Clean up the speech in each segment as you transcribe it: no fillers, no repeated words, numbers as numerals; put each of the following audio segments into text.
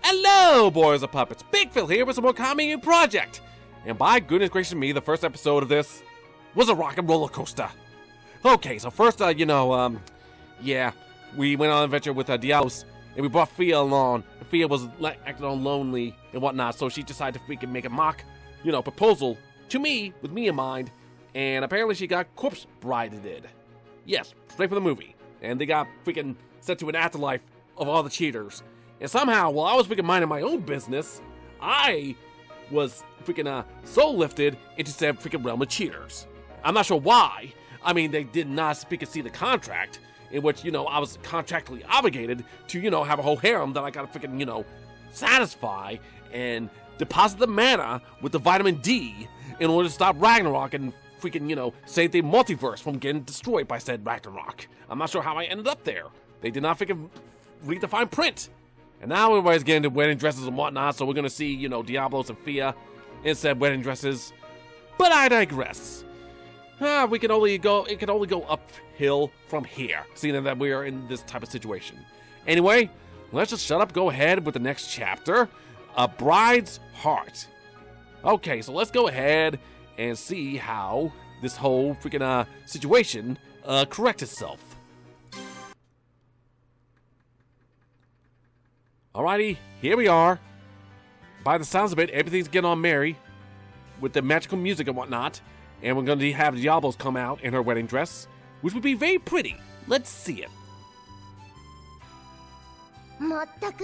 Hello, boys of puppets. Big Phil here with some more Kamihime project. And by goodness gracious me, the first episode of this was a rock and roller coaster. Okay, so first, yeah, we went on an adventure with Diablos, and we brought Fia along. And Fia was acting all lonely and whatnot, so she decided to freaking make a mock, proposal to me, with me in mind. And apparently she got corpse brided. Yes, straight from the movie. And they got freaking sent to an afterlife of all the cheaters. And somehow, while I was freaking minding my own business, I was freaking soul lifted into said freaking realm of cheaters. I'm not sure why. I mean, they did not see the contract, in which, I was contractually obligated to, have a whole harem that I gotta freaking, satisfy and deposit the mana with the vitamin D in order to stop Ragnarok and freaking, save the multiverse from getting destroyed by said Ragnarok. I'm not sure how I ended up there. They did not freaking read the fine print. And now everybody's getting into wedding dresses and whatnot, so we're gonna see, Diablos and Fia in said wedding dresses. But I digress. It can only go uphill from here, seeing that we are in this type of situation. Anyway, let's just shut up, go ahead with the next chapter, A Bride's Heart. Okay, so let's go ahead and see how this whole freaking situation corrects itself. Alrighty, here we are. By the sounds of it, everything's getting on merry with the magical music and whatnot. And we're going to have Diablos come out in her wedding dress, which would be very pretty. Let's see it. まったく、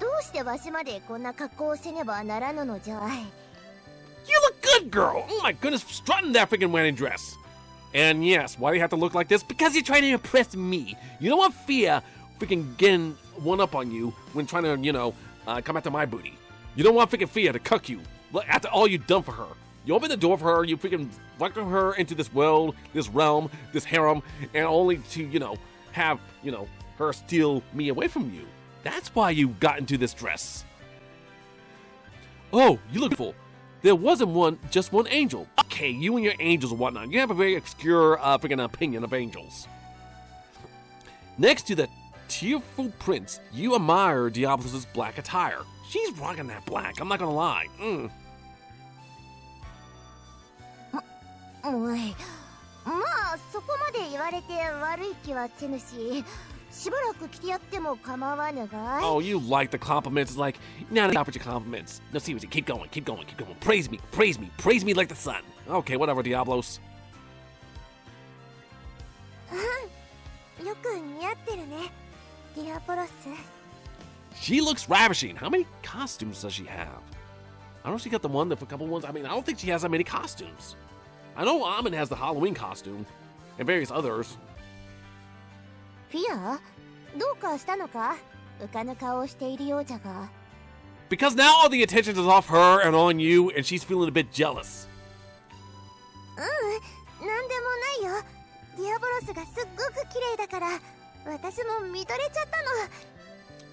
どうしてわしまでこんな格好をせねばならぬのじゃい。 You look good, girl! Oh my goodness, strutting that freaking wedding dress. And yes, why do you have to look like this? Because you're trying to impress me. You don't want Fia freaking getting one up on you when trying to, come after my booty. You don't want freaking Fia to cuck you after all you've done for her. You open the door for her, you freaking welcome her into this world, this realm, this harem, and only to, have, her steal me away from you. That's why you got into this dress. Oh, you look beautiful. There wasn't just one angel. Okay, you and your angels and whatnot. You have a very obscure freaking opinion of angels. Next to the tearful prince, you admire Diablos' black attire. She's rocking that black, I'm not gonna lie. おい、まあそこまで言われて悪い気はせぬし、しばらく着てやっても構わぬがい。 Oh, you like the compliments. It's like, nah, stop with your compliments. No, seriously, keep going. Praise me like the sun. Okay, whatever, Diablos. よく似合ってるね、ディアボロス。 She looks ravishing. How many costumes does she have? I know she got the one, the couple ones. I mean, I don't think she has that many costumes. I know Amin has the Halloween costume, and various others. フィア、どうかしたのか？浮かぬ顔をしているようじゃが。 Because now all the attention is off her and on you, and she's feeling a bit jealous. なんでもないよ。ディアボロスがすっごく綺麗だから、私も見とれちゃったの。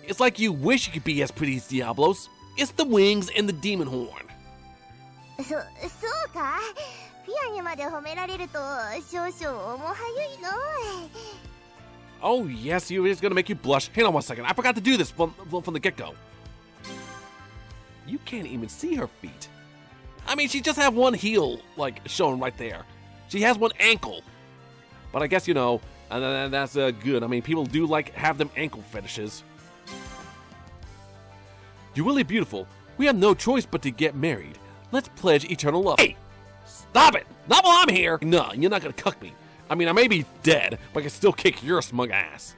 It's like you wish you could be as pretty as Diablos. It's the wings and the demon horn. そうか。フィアにまで褒められると少々もはゆいの。 Oh yes, it's gonna make you blush. Hang on one second. I forgot to do this from the get-go. You can't even see her feet. I mean, she just had one heel, shown right there. She has one ankle. But I guess, that's good. I mean, people do have them ankle fetishes. You're really beautiful. We have no choice but to get married. Let's pledge eternal love. Hey! Stop it! Not while I'm here! No, you're not gonna cuck me. I mean, I may be dead, but I can still kick your smug ass.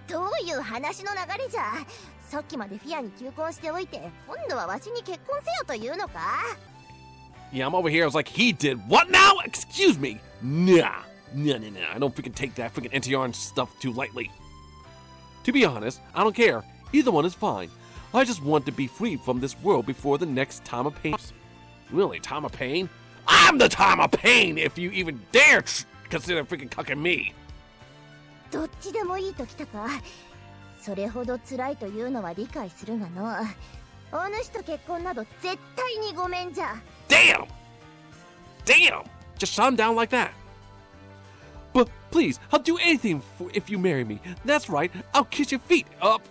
どういう話の流れじゃ。さっきまでフィアに求婚しておいて、今度はわしに結婚せよというのか。 Yeah, I'm over here. I was like, he did what now? Excuse me. Nah. I don't freaking take that freaking NTR stuff too lightly. To be honest, I don't care. Either one is fine. I just want to be free from this world before the next time of pain. Really, time of pain? I'm the time of pain if you even dare consider freaking cucking me. どっちでもいいときたか。それほど辛いというのは理解するがの。お主と結婚など絶対にごめんじゃ。 Damn! Just shut him down like that. But please, I'll do anything if you marry me. That's right, I'll kiss your feet. Oh,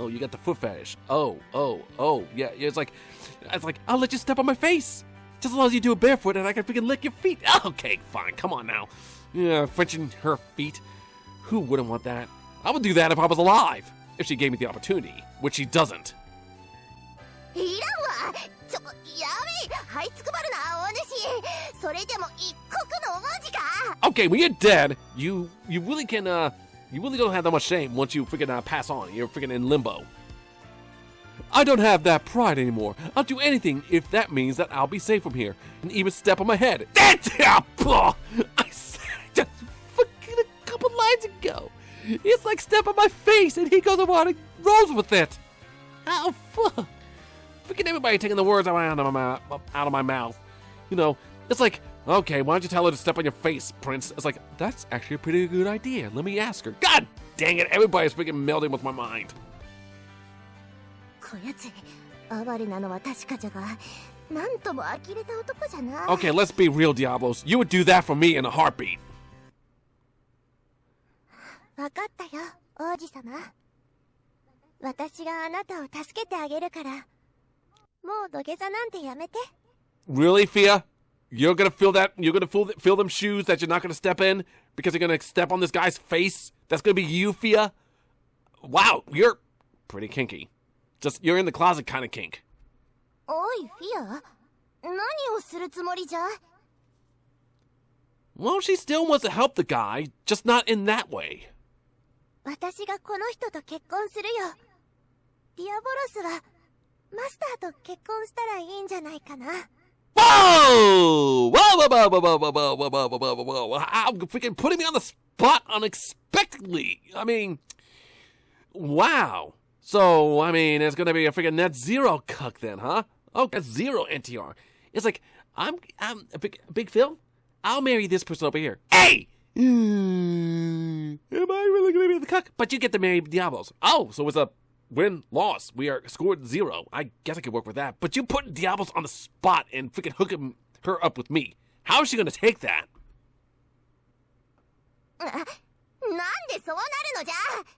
you got the foot fetish. Yeah, it's like, I'll let you step on my face. Just as long as you do it barefoot and I can freaking lick your feet. Okay, fine, come on now. Yeah, Frenching her feet. Who wouldn't want that? I would do that if I was alive. If she gave me the opportunity, which she doesn't. Okay, when you're dead, you really can, you really don't have that much shame once you freaking pass on. You're freaking in limbo. I don't have that pride anymore. I'll do anything if that means that I'll be safe from here. And even step on my head. I said just fucking a couple lines ago. It's like step on my face and he goes around and rolls with it. Oh, fuck. Freaking everybody taking the words out of my mouth. You know, it's like, okay, why don't you tell her to step on your face, Prince? It's like, that's actually a pretty good idea. Let me ask her. God dang it, everybody's freaking melding with my mind. Okay, let's be real, Diablos. You would do that for me in a heartbeat. Really, Fia? You're gonna feel that? You're gonna feel them shoes that you're not gonna step in because you're gonna step on this guy's face? That's gonna be you, Fia? Wow, you're pretty kinky. Just, you're in the closet kind of kink. Well, she still wants to help the guy, just not in that way. Whoa! Whoa! Freaking putting me on the spot unexpectedly. I mean, wow. So, I mean, it's gonna be a freaking net zero cuck then, huh? Oh, that's zero NTR. It's like, I'm a big Phil. I'll marry this person over here. Hey! Am I really gonna be the cuck? But you get to marry Diablos. Oh, so it's a win-loss. We are scored 0. I guess I could work with that. But you put Diablos on the spot and freaking hooking her up with me. How is she gonna take that?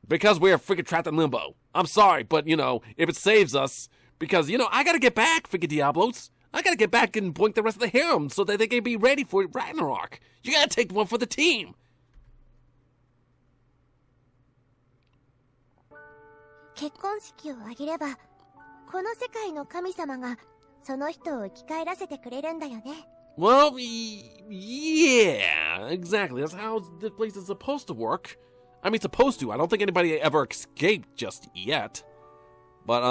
Because we're freaking trapped in limbo. I'm sorry, but, you know, if it saves us, because, you know, I gotta get back, freaking Diablos. I gotta get back and point the rest of the harem so that they can be ready for Ragnarok. You gotta take one for the team. Well, yeah, exactly. That's how this place is supposed to work. I mean, supposed to. I don't think anybody ever escaped just yet. But,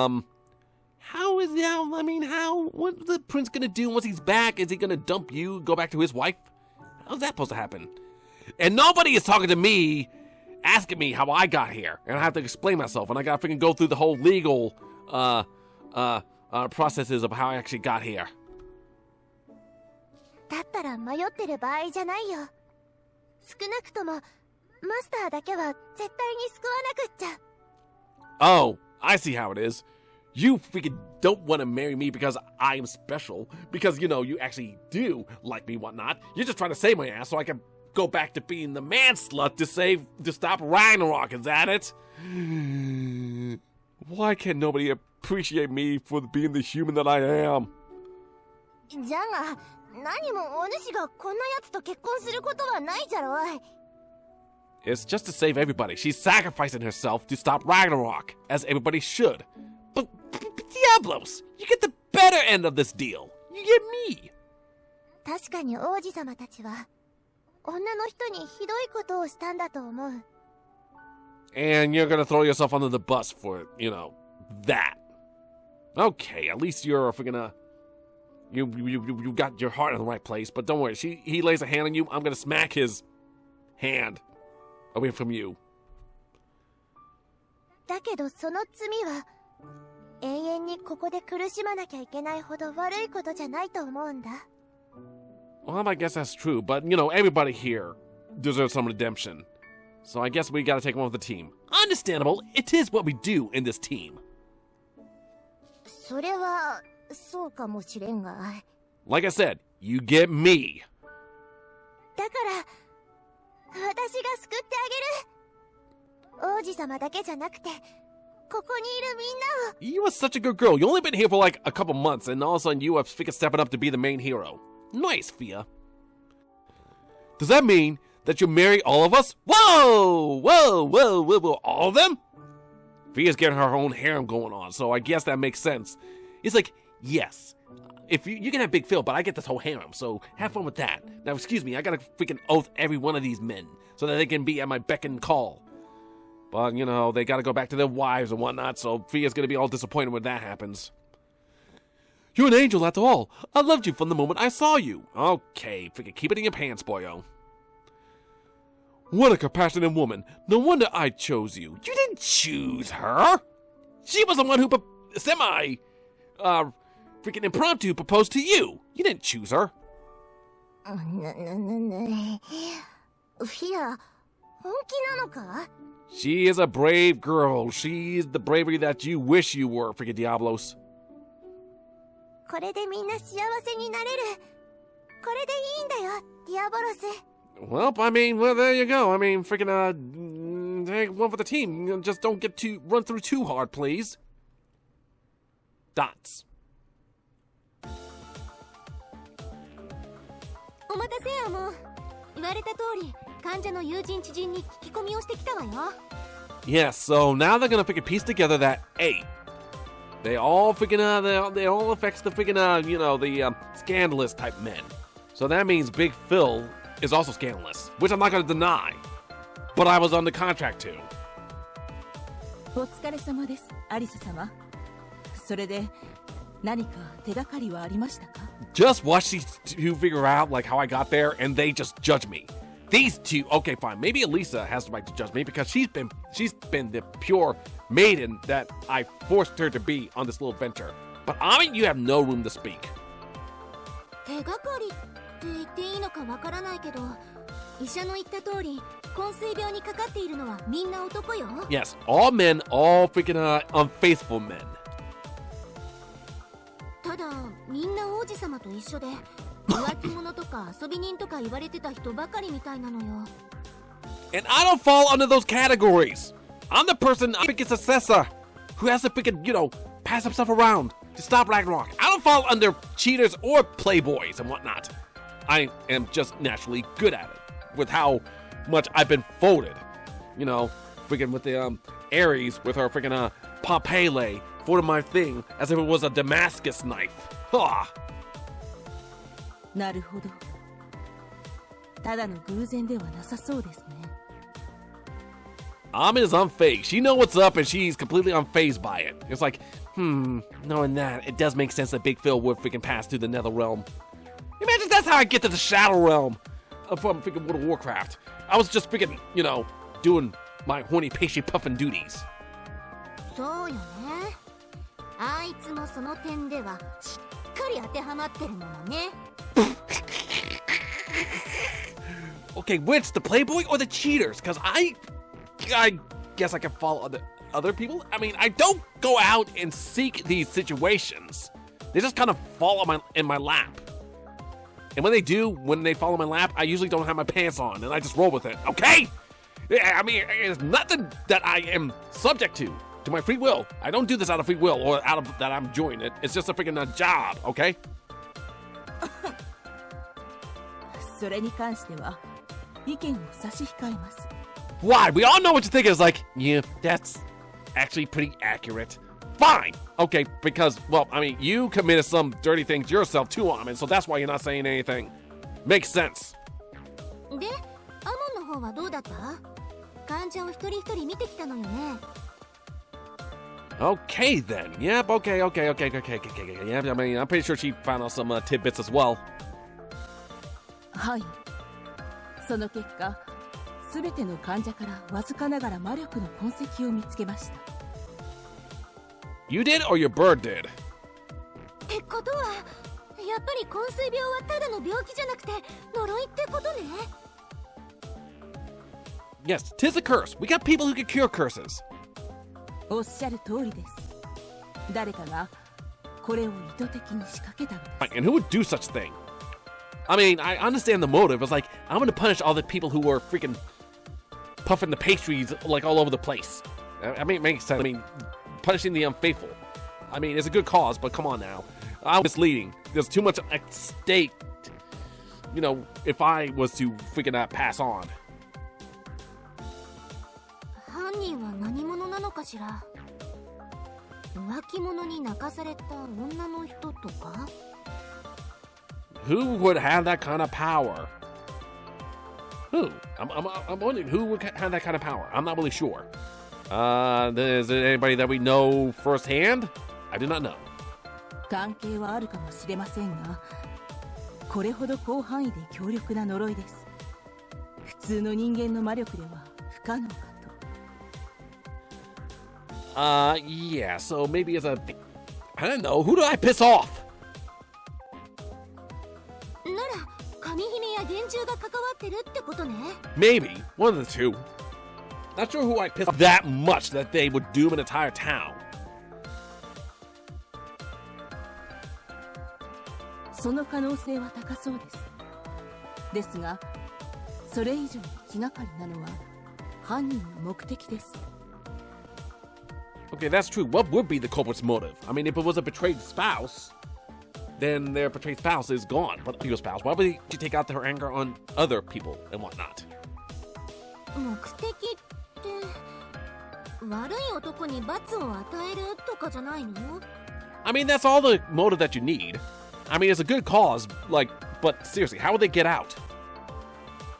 what's the prince gonna do once he's back? Is he gonna dump you, go back to his wife? How's that supposed to happen? And nobody is talking to me, asking me how I got here. And I have to explain myself, and I gotta freaking go through the whole legal, processes of how I actually got here. Oh, I see how it is. You freaking don't want to marry me because I am special. Because, you know, you actually do like me, whatnot. You're just trying to save my ass so I can go back to being the man slut to stop Ragnarok. Is that it? Why can't nobody appreciate me for being the human that I am? It's just to save everybody. She's sacrificing herself to stop Ragnarok, as everybody should. But Diablos, you get the better end of this deal. You get me. And you're gonna throw yourself under the bus for, you know, that. Okay, at least you're freaking you got your heart in the right place. But don't worry, he lays a hand on you, I'm gonna smack his hand away from you. Well, I guess that's true, but, you know, everybody here deserves some redemption. So I guess we gotta take one with the team. Understandable, it is what we do in this team. Like I said, you get me. だから私が救ってあげる。王子様だけじゃなくてここにいるみんなを。 You are such a good girl. You only been here for like a couple months, and all of a sudden you are freaking stepping up to be the main hero. Nice, Fia. Does that mean that you marry all of us? Whoa! Whoa! Whoa! Whoa! Whoa! All of them? Fia's getting her own harem going on, so I guess that makes sense. It's like, yes, if you can have Big Phil, but I get this whole harem, so have fun with that. Now, excuse me, I gotta freaking oath every one of these men so that they can be at my beck and call. But, you know, they gotta go back to their wives and whatnot, so Fia's gonna be all disappointed when that happens. You're an angel after all. I loved you from the moment I saw you. Okay, freaking keep it in your pants, boyo. What a compassionate woman. No wonder I chose you. You didn't choose her. She was the one who freaking impromptu proposed to you. You didn't choose her. フィア、本気なのか? She is a brave girl. She's the bravery that you wish you were, freaking Diablos. これでみんな幸せになれる。これでいいんだよ、ディアボロス。Well, I mean, well, there you go. I mean, freaking, take one for the team. Just don't get run through too hard, please. Dots. お待たせやもう。言われた通り、患者の友人知人に聞き込みをしてきたわよ。Yes, so now they're gonna freaking piece together that, hey, they all freaking, they all affects the freaking, you know, the, scandalous type men. So that means Big Phil is also scandalous, which I'm not gonna deny. But I was under contract to. お疲れ様です、アリサ様。それで何か手がかりはありましたか? Just watch these two figure out like how I got there, and they just judge me. These two, okay, fine. Maybe Elisa has the right to judge me because she's been the pure maiden that I forced her to be on this little venture. But Ami, you have no room to speak. 手がかりって言っていいのかわからないけど、医者の言った通り、昏睡病にかかっているのはみんな男よ。Yes, all men, all freaking unfaithful men. ただ、みんな王子様と一緒で、浮気者とか遊び人とか言われてた人ばかりみたいなのよ。And I don't fall under those categories. I'm the person, I'm freaking successor, who has to freaking, you know, pass himself around to stop Ragnarok. I don't fall under cheaters or playboys and whatnot. I am just naturally good at it, with how much I've been folded. You know, freaking with the Ares with her freaking Papele folded my thing as if it was a Damascus knife. Ha! なるほど。ただの偶然ではなさそうですね。Amin is unfazed. She knows what's up and she's completely unfazed by it. It's like, knowing that, it does make sense that Big Phil would freaking pass through the Nether Realm. Imagine that's how I get to the Shadow Realm from freaking World of Warcraft. I was just freaking, you know, doing my horny pastry puffin duties. そうよね。あいつもその点ではしっかり当てはまってるものね。Okay, which, the playboy or the cheaters? Because I guess I can follow other people. I mean, I don't go out and seek these situations. They just kind of fall in my lap. And when they fall in my lap, I usually don't have my pants on, and I just roll with it, okay? I mean, it's nothing that I am subject to my free will. I don't do this out of free will or out of that I'm enjoying it. It's just a freaking job, okay? それに関しては意見を差し控えます。 Why? We all know what you're thinking. It's like, yeah, that's actually pretty accurate. Fine. Okay, because, well, I mean, you committed some dirty things yourself too, Amin, so that's why you're not saying anything. Makes sense. で、アモンの方はどうだった？患者を一人一人見てきたのよね。Okay, then. Yep, okay. Yeah, I mean, I'm pretty sure she found out some tidbits as well. はい。その結果、すべての患者からわずかながら魔力の痕跡を見つけました。You did or your bird did? ってことは、やっぱり昏睡病はただの病気じゃなくて呪いってことね。Yes, 'tis a curse. We got people who can cure curses. おっしゃる通りです。誰かがこれを意図的に仕掛けたのです。And who would do such thing? I mean, I understand the motive. It's like, I'm gonna punish all the people who are freaking puffing the pastries like all over the place. I mean, it makes sense. I mean, punishing the unfaithful. I mean, it's a good cause, but come on now. I'm misleading. There's too much at stake, you know, if I was to freaking pass on. 犯人は何者なのかしら。浮気者に泣かされた女の人とか。Who would have that kind of power? Who? I'm wondering who would have that kind of power. I'm not really sure. Is it anybody that we know firsthand? I do not know. 関係はあるかもしれませんが、これほど広範囲で強力な呪いです。普通の人間の魔力では不可能かと。Yeah, so maybe it's a... I don't know, who do I piss off? なら、神姫や幻獣が関わってるってことね。Maybe, one of the two. Not sure who I piss off that much that they would doom an entire town. その可能性は高そうです。ですが、それ以上に気がかりなのは犯人の目的です。Okay, that's true. What would be the culprit's motive? I mean, if it was a betrayed spouse, then their betrayed spouse is gone. But your spouse, why would she take out her anger on other people and whatnot? 目的って悪い男に罰を与えるとかじゃないの？ I mean, that's all the motive that you need. I mean, it's a good cause, like, but seriously, how would they get out?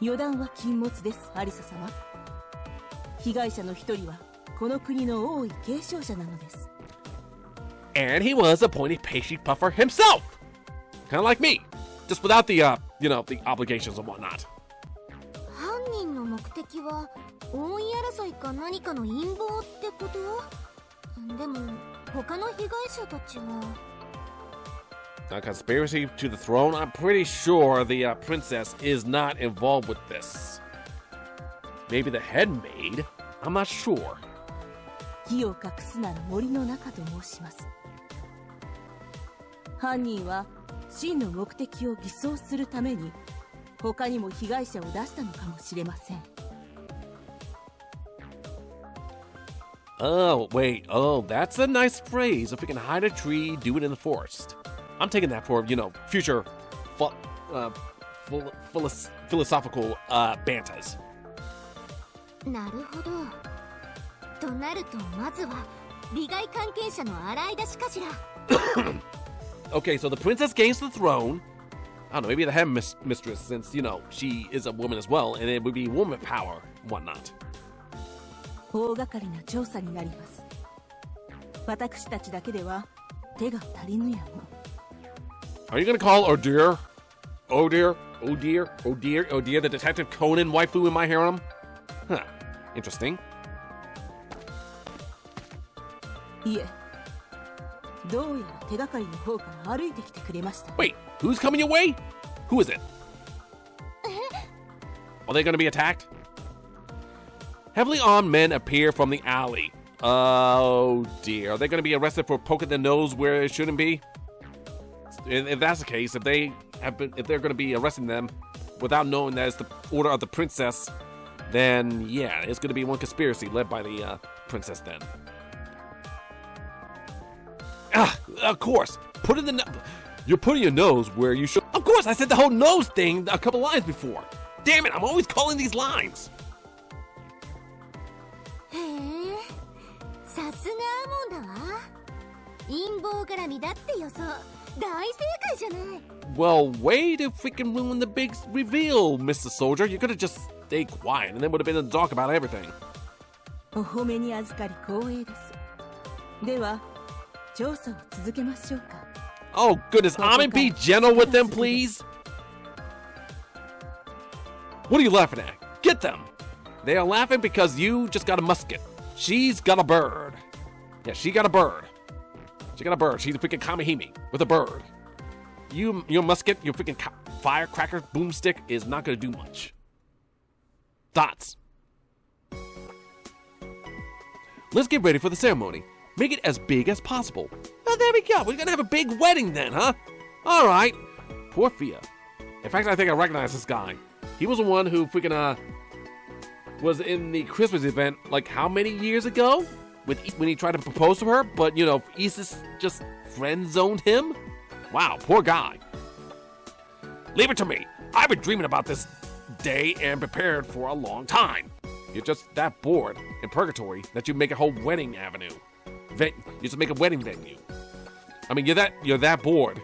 予断は禁物です、アリサ様。被害者の一人はこの国の王位継承者なのです。And he was appointed pastry puffer himself! Kind of like me. Just without the, you know, the obligations and whatnot. 犯人の目的は王位争いか何かの陰謀ってこと？でも他の被害者たちは。A conspiracy to the throne? I'm pretty sure the princess is not involved with this. Maybe the head maid? I'm not sure. 火を隠すなら森の中と申します。犯人は真の目的を偽装するために他にも被害者を出したのかもしれません。Oh, wait. Oh, that's a nice phrase. If we can hide a tree, do it in the forest. I'm taking that for, you know, future philosophical banters. なるほど。となるとまずは利害関係者の洗い出しかしら。Okay, so the princess gains the throne. I don't know, maybe the head mistress, since, you know, she is a woman as well, and it would be woman power and whatnot. 大掛かりな調査になります。私たちだけでは手が足りぬやも。Are you gonna call Oh dear, Oh dear, Oh dear, Oh dear, Oh dear, the Detective Conan waifu in my harem? Huh, interesting. いえ、どうやら手がかりの方から歩いてきてくれました。Wait, who's coming your way? Who is it? Are they gonna be attacked? Heavily armed men appear from the alley. Oh dear, are they gonna be arrested for poking their nose where it shouldn't be? If that's the case, if they're gonna be arresting them without knowing that it's the order of the princess, then yeah, it's gonna be one conspiracy led by the princess then. Ah, of course. You're putting your nose where you should. Of course, I said the whole nose thing a couple lines before. Damn it, I'm always calling these lines. へえ、さすがアモンだわ。陰謀絡みだって予想。大正解じゃない。Well, way to freaking ruin the big reveal, Mr. Soldier. You could have just stayed quiet and then would have been in the dark about everything. お褒めに預かり光栄です。では、調査を続けましょうか。Oh, goodness. Amin, be gentle with them, please. What are you laughing at? Get them. They are laughing because you just got a musket. She's got a bird. Yeah, she got a bird. She got a bird. She's a freaking Kamihime with a bird. Your musket, your freaking firecracker boomstick is not going to do much. Thoughts? Let's get ready for the ceremony. Make it as big as possible. Oh, there we go. We're going to have a big wedding then, huh? All right. Poor Fia. In fact, I think I recognize this guy. He was the one who freaking, was in the Christmas event, like, how many years ago? When he tried to propose to her, but, you know, Isis just friend-zoned him? Wow, poor guy. Leave it to me. I've been dreaming about this day and prepared for a long time. You're just that bored in purgatory that you make a whole wedding avenue. You just make a wedding venue. I mean, you're that bored.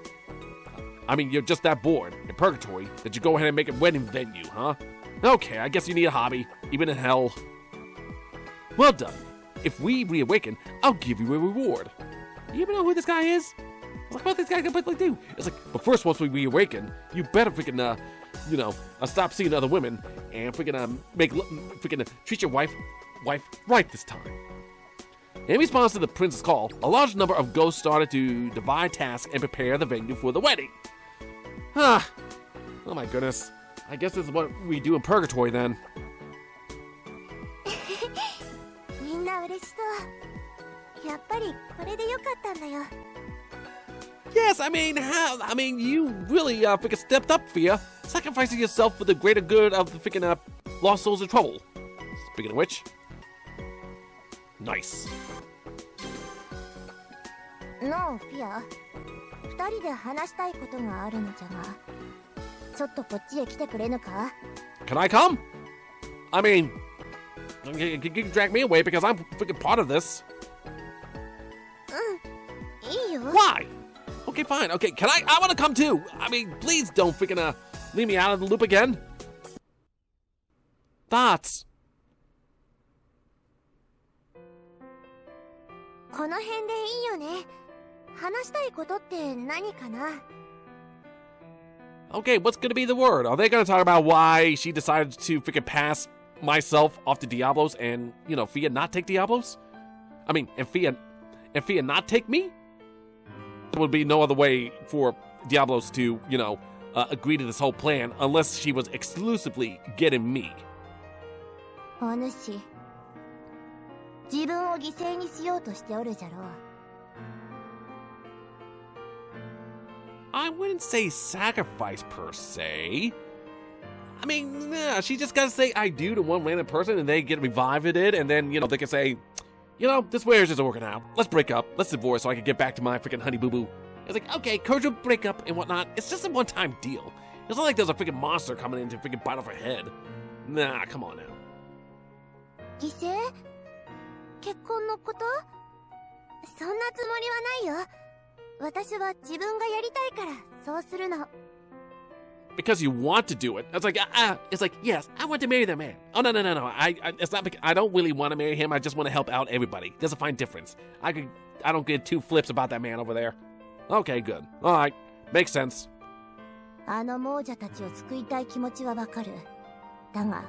I mean, you're just that bored in purgatory that you go ahead and make a wedding venue, huh? Okay, I guess you need a hobby, even in hell. Well done. If we reawaken, I'll give you a reward. You even know who this guy is? Like, what this guy gonna do? It's like, but first, once we reawaken, you better freaking, stop seeing other women and freaking, treat your wife right this time. In response to the prince's call, a large number of ghosts started to divide tasks and prepare the venue for the wedding. Oh my goodness. I guess this is what we do in purgatory then. みんな嬉しそう。やっぱりこれでよかったんだよ。 Yes, I mean, you really freaking stepped up, Fia, sacrificing yourself for the greater good of the freaking lost souls in trouble. Speaking of which, nice. No, フィア。二人で話したいことがあるのじゃが、ちょっとこっちへ来てくれぬか? Can I come? I mean, you can drag me away because I'm freaking part of this. いいよ。 Why? Okay, fine. Okay, I want to come too. I mean, please don't freaking leave me out of the loop again. Thoughts? この辺でいいよね。話したいことって何かな? Okay, what's gonna be the word? Are they gonna talk about why she decided to freaking pass myself off to Diablos and, Fia not take Diablos? I mean, and Fia not take me? There would be no other way for Diablos to, agree to this whole plan unless she was exclusively getting me. お主、自分を犠牲にしようとしておるじゃろう。 I wouldn't say sacrifice per se. I mean, yeah, she just gotta say I do to one random person and they get revived it, and then, they can say, this marriage isn't working out. Let's break up. Let's divorce so I can get back to my freaking honey boo boo. It's like, okay, cordial breakup and whatnot. It's just a one-time deal. It's not like there's a freaking monster coming in to freaking bite off her head. Nah, come on now. 犠牲? 結婚のこと? そんなつもりはないよ。私は自分がやりたいからそうするの。 Because you want to do it. It's like, yes, I want to marry that man. Oh, no. It's not because I don't really want to marry him. I just want to help out everybody. There's a fine difference. I don't get two flips about that man over there. Okay, good. All right. Makes sense. あの亡者たちを救いたい気持ちはわかる。だが、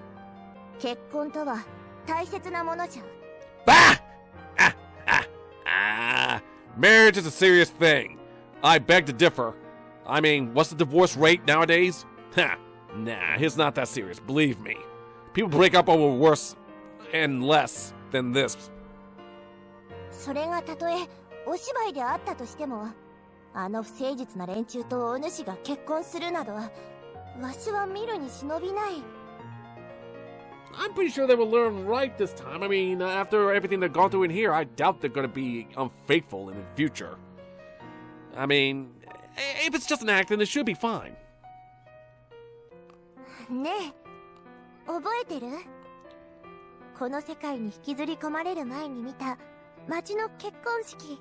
結婚とは大切なものじゃ。 Marriage is a serious thing. I beg to differ. I mean, what's the divorce rate nowadays? Nah, it's not that serious, believe me. People break up over worse and less than this. それがたとえお芝居であったとしても、あの不誠実な連中とお主が結婚するなど、わしは見るに忍びない。 I'm pretty sure they will learn right this time. I mean, after everything they've gone through in here, I doubt they're going to be unfaithful in the future. I mean, if it's just an act, then it should be fine. ねえ、覚えてる？この世界に引きずり込まれる前に見た街の結婚式。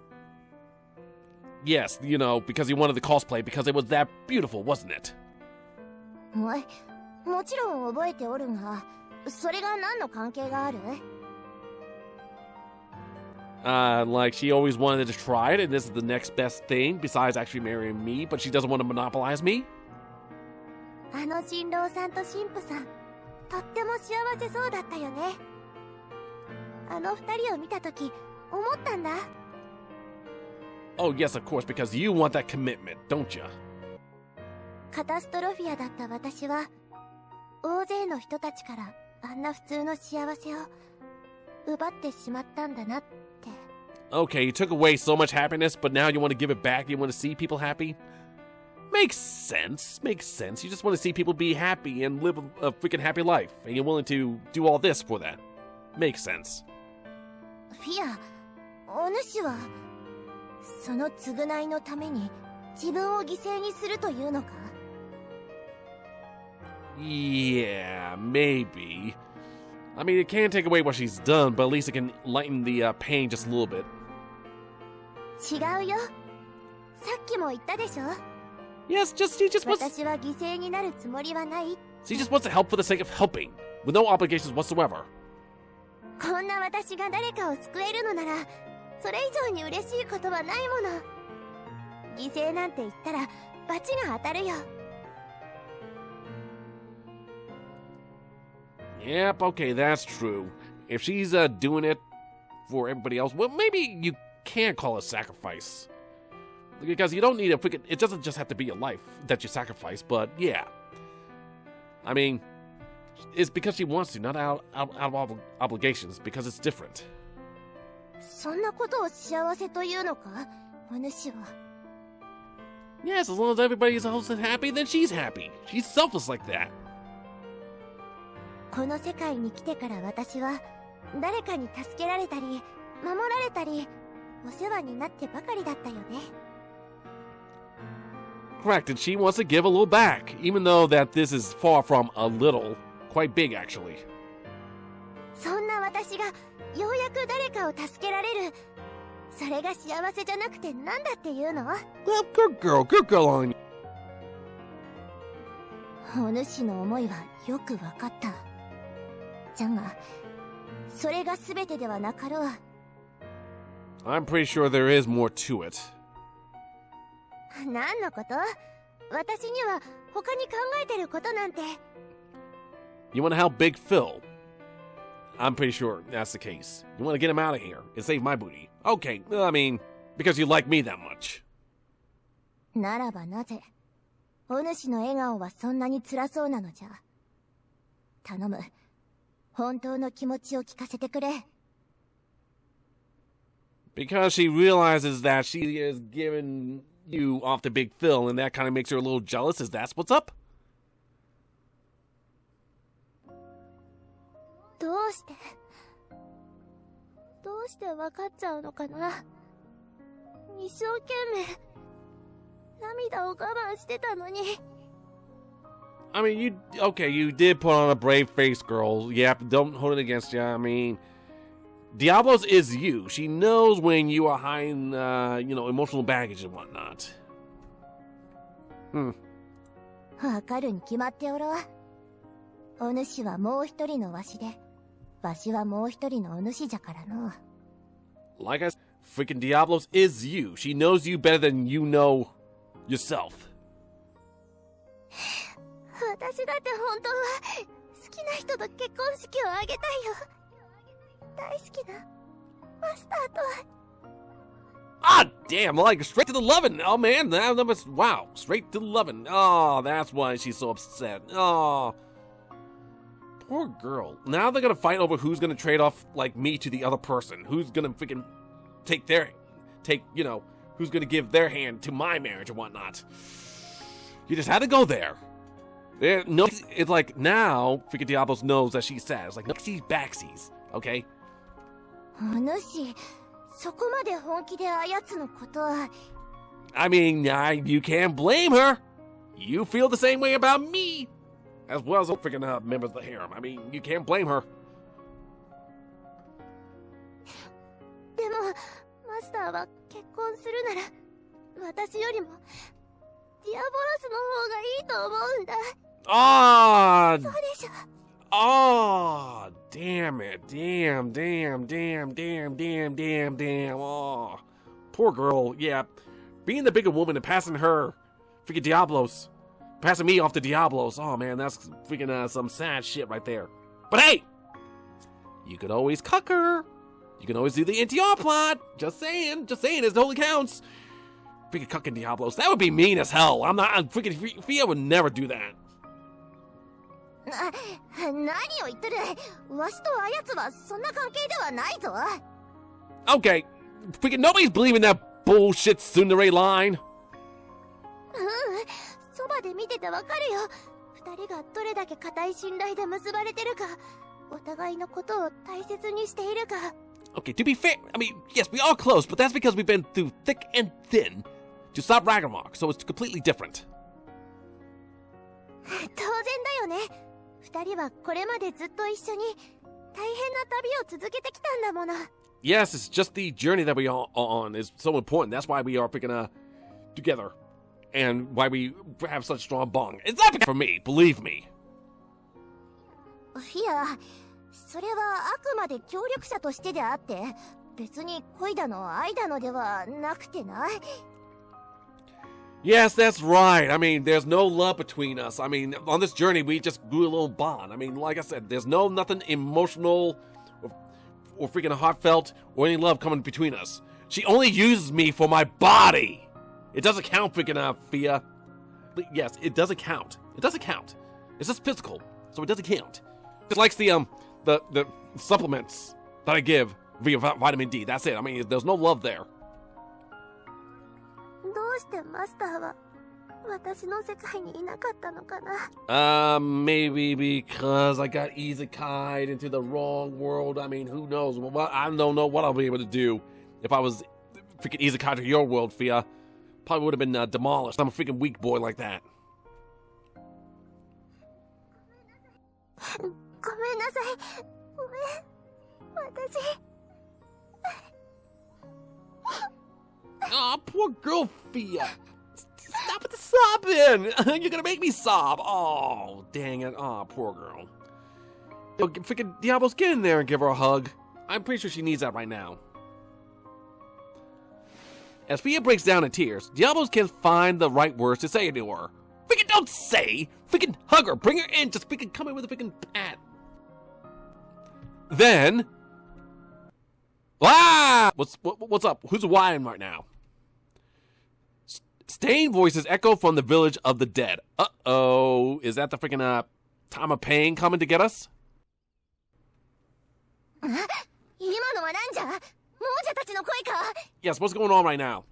Yes, because you wanted the cosplay because it was that beautiful, wasn't it? もちろん覚えておるが、それが何の関係がある？ Like she always wanted to try it, and this is the next best thing besides actually marrying me, but she doesn't want to monopolize me? あの新郎さんと新婦さん、とっても幸せそうだったよね。あの二人を見たとき、思ったんだ。 Oh, yes, of course, because you want that commitment, don't you? カタストロフィアだった私は、大勢の人たちからあんな普通の幸せを奪ってしまったんだなって。 Okay, you took away so much happiness, but now you want to give it back? You want to see people happy? Makes sense. Makes sense. You just want to see people be happy and live a freaking happy life, and you're willing to do all this for that. Makes sense. フィア、お主はその償いのために自分を犠牲にするというのか? Yeah, maybe. I mean, it can't take away what she's done, but at least it can lighten the pain just a little bit. 違うよ。さっきも言ったでしょ? Yes, she just wants. 私は犠牲になるつもりはない。 She just wants to help for the sake of helping, with no obligations whatsoever. こんな私が誰かを救えるのなら、それ以上に嬉しいことはないもの。犠牲なんて言ったら罰が当たるよ。Yep, okay, that's true. If she's doing it for everybody else, well, maybe you can call it sacrifice. Because you don't need a freaking... It doesn't just have to be your life that you sacrifice, but yeah. I mean, it's because she wants to, not out of obligations, because it's different. そんなことを幸せというのか、お主は。Yes, as long as everybody's also happy, then she's happy. She's selfless like that. この世界に来てから私は誰かに助けられたり守られたりお世話になってばかりだったよね。 Correct, and she wants to give a little back, even though that this is far from a little, quite big actually. そんな私がようやく誰かを助けられる、それが幸せじゃなくてなんだっていうの? Well, good girl on you. お主の思いはよくわかった。じゃが、それが全てではなかろう。 I'm pretty sure there is more to it. 何のこと？私には他に考えてることなんて。 You want to help Big Phil? I'm pretty sure that's the case. You want to get him out of here and save my booty. Okay, I mean, because you like me that much. ならばなぜ、お主の笑顔はそんなに辛そうなのじゃ。頼む。本当の気持ちを聞かせてくれ。 Because she realizes that she is giving you off to Big Phil, and that kind of makes her a little jealous. Is that what's up? どうして分かっちゃうのかな。一生懸命涙を我慢してたのに。 I mean, you did put on a brave face, girl. Yep, don't hold it against you. I mean, Diablos is you. She knows when you are hiding, emotional baggage and whatnot. わかるに決まっておろう。お主はもう一人のわしで、わしはもう一人のお主じゃからの。 Like I said, freaking Diablos is you. She knows you better than you know yourself. 私だって本当は好きな人と結婚式を挙げたいよ。大好きなマスターとは。 Ah, damn, like straight to the lovin'. Oh man, that was wow, straight to the lovin'. Oh, that's why she's so upset. Oh, poor girl. Now they're gonna fight over who's gonna trade off like me to the other person. Who's gonna freaking who's gonna give their hand to my marriage and whatnot. You just had to go there. No, it's like now freaking Diablos knows that she's sad. It's like no, she's backsies, okay? お主、そこまで本気であやつのことは。 I mean, you can't blame her. You feel the same way about me, as well as the freaking members of the harem. I mean, you can't blame her. でも、マスターは結婚するなら、私よりもディアボロスの方がいいと思うんだ。 Oh, そうでしょ。 oh, damn it. Damn. Oh, poor girl. Yeah, being the bigger woman and passing her, freaking Diablos, passing me off to Diablos. Oh man, that's freaking some sad shit right there. But hey, you could always cuck her. You can always do the NTR plot. Just saying, it totally counts. Freaking cucking Diablos. That would be mean as hell. I'm freaking Fia would never do that. 何を言ってる。わしとあやつはそんな関係ではないぞ。 Okay, freaking nobody's believing that bullshit tsundere line. うん。中で見ててわかるよ。二人がどれだけ固い信頼で結ばれてるか、お互いのことを大切にしているか。Okay, to be fair, I mean, yes, we are close, but that's because we've been through thick and thin to stop Ragnarok, so it's completely different. 当然だよね。二人はこれまでずっと一緒に大変な旅を続けてきたんだもの。Yes, it's just the journey that we are on is so important. That's why we are freaking together, and why we have such strong bond. It's not for me, believe me. フィア、それはあくまで協力者としてであって、別に恋だの愛だのではなくてな。Yes, that's right. I mean, there's no love between us. I mean, on this journey, we just grew a little bond. I mean, like I said, there's nothing emotional or freaking heartfelt or any love coming between us. She only uses me for my body. It doesn't count, freaking Fia. Yes, it doesn't count. It doesn't count. It's just physical, so it doesn't count. Just like the supplements that I give via vitamin D. That's it. I mean, there's no love there. どうしてマスターは私の世界にいなかったのかな。Maybe because I got isekai'd into the wrong world. I mean, who knows? Well, I don't know what I'll be able to do if I was freaking isekai'd to your world, Fia. Probably would have been demolished. I'm a freaking weak boy like that. ごめんなさい。ごめん。私。Aw, poor girl, Fia. Stop with the sobbing. You're gonna make me sob. Oh, dang it. Aw, poor girl. Yo, freaking Diablos, get in there and give her a hug. I'm pretty sure she needs that right now. As Fia breaks down in tears, Diablos can't find the right words to say to her. Freaking don't say! Freaking hug her, bring her in, just freaking come in with a freaking pat. Then... Ah! What's up? Who's whining right now? Stain voices echo from the village of the dead. Uh-oh. Is that the freaking time of pain coming to get us? 今のはなんじゃ？亡者たちの声か？ Yes, what's going on right now?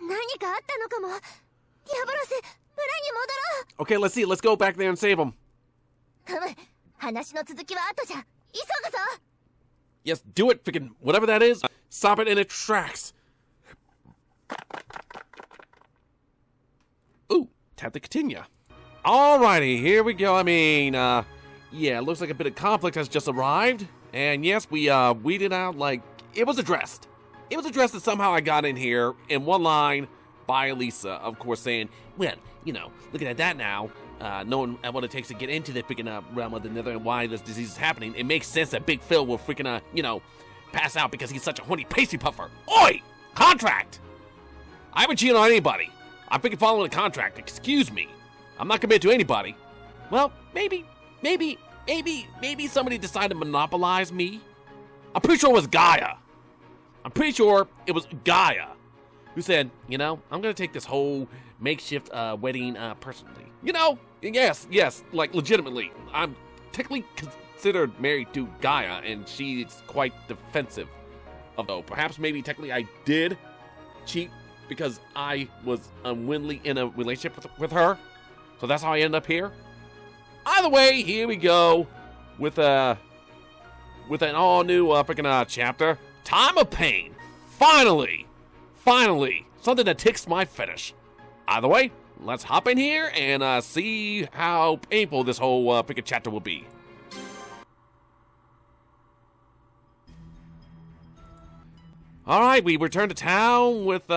何かあったのかも。ディアボロス、村に戻ろう。 Okay, let's see. Let's go back there and save him. 話の続きは後じゃ。急ぐぞ。 Yes, do it, freaking whatever that is. Stop it in its tracks. Ooh, tap to continue. Alrighty, here we go. I mean, yeah, it looks like a bit of conflict has just arrived. And yes, we weeded out, like, it was addressed. It was addressed that somehow I got in here in one line by Elisa, of course, saying, well, you know, looking at that now, knowing what it takes to get into the freaking realm of the Nether and why this disease is happening, it makes sense that Big Phil will freaking, you know, pass out because he's such a horny pastry puffer. Oi! Contract! I haven't cheated on anybody. I'm freaking following a contract. Excuse me. I'm not committed to anybody. Well, maybe somebody decided to monopolize me. I'm pretty sure it was Gaia. I'm pretty sure it was Gaia who said, you know, I'm gonna take this whole makeshift wedding personally. You know, yes, like legitimately. I'm technically considered married to Gaia, and she's quite defensive. Although perhaps maybe technically I did cheat because I was unwillingly in a relationship with her. So that's how I ended up here. Either way, here we go with an all new freaking chapter. Time of Pain. Finally, something that ticks my fetish. Either way, let's hop in here and see how painful this whole freaking chapter will be. All right, we return to town with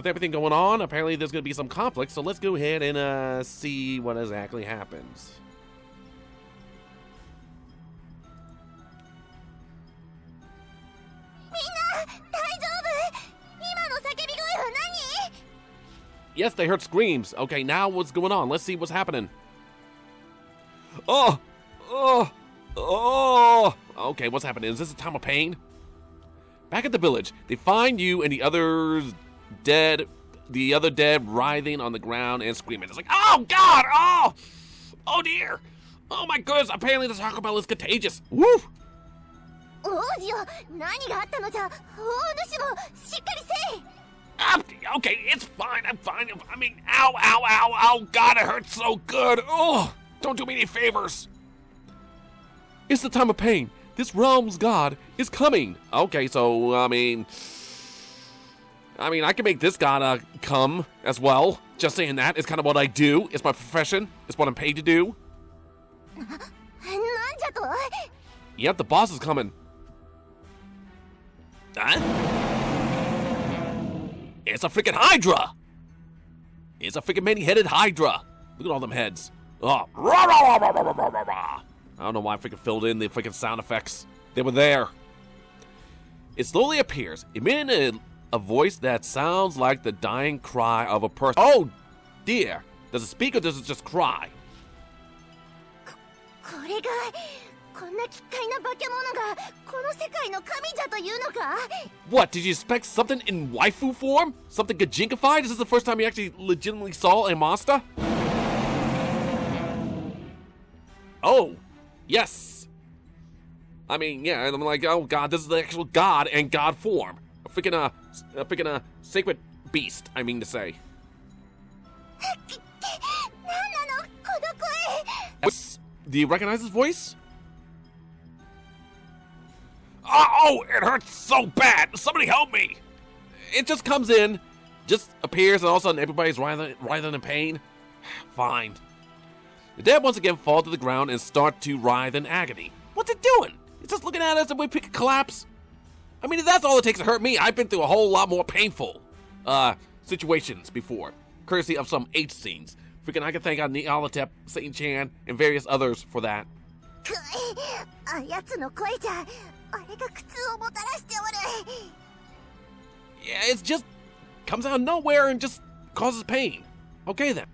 everything going on. Apparently, there's going to be some conflict, so let's go ahead and see what exactly happens. Yes, they heard screams. Okay, now what's going on? Let's see what's happening. Oh! Okay, what's happening? Is this a time of pain? Back at the village, they find you and the other dead writhing on the ground and screaming. It's like, oh God! Oh dear! Oh my goodness! Apparently this Taco Bell is contagious. Woo! 王子よ、何があったのじゃ。お主もしっかりせい。Ah! Okay, it's fine. I'm fine. I mean, ow, ow, ow, ow. God, it hurts so good. Oh, don't do me any favors. It's the time of pain. This realm's god is coming. Okay, so, I mean, I can make this god come as well. Just saying that. It's kind of what I do. It's my profession. It's what I'm paid to do. Yep, the boss is coming. Huh? It's a freaking Hydra! It's a freaking many-headed Hydra. Look at all them heads. Oh. I don't know why I freaking filled in the freaking sound effects. They were there. It slowly appears, emitting a voice that sounds like the dying cry of a person. Oh, dear. Does it speak or does it just cry? What, did you expect something in waifu form? Something gajinkified? Is this the first time you actually legitimately saw a monster? Oh, yes. I mean, yeah, I'm like, oh god, this is the actual god and god form. A freaking sacred beast, I mean to say. Do you recognize his voice? Oh, it hurts so bad. Somebody help me. It just comes in, just appears, and all of a sudden everybody's writhing in pain. Fine. The dead once again fall to the ground and start to writhe in agony. What's it doing? It's just looking at us and we pick a collapse. I mean, if that's all it takes to hurt me, I've been through a whole lot more painful situations before, courtesy of some H scenes. Freaking, I can thank Neolitep, Satan-chan, and various others for that. Yeah, it's just comes out of nowhere and just causes pain. Okay then.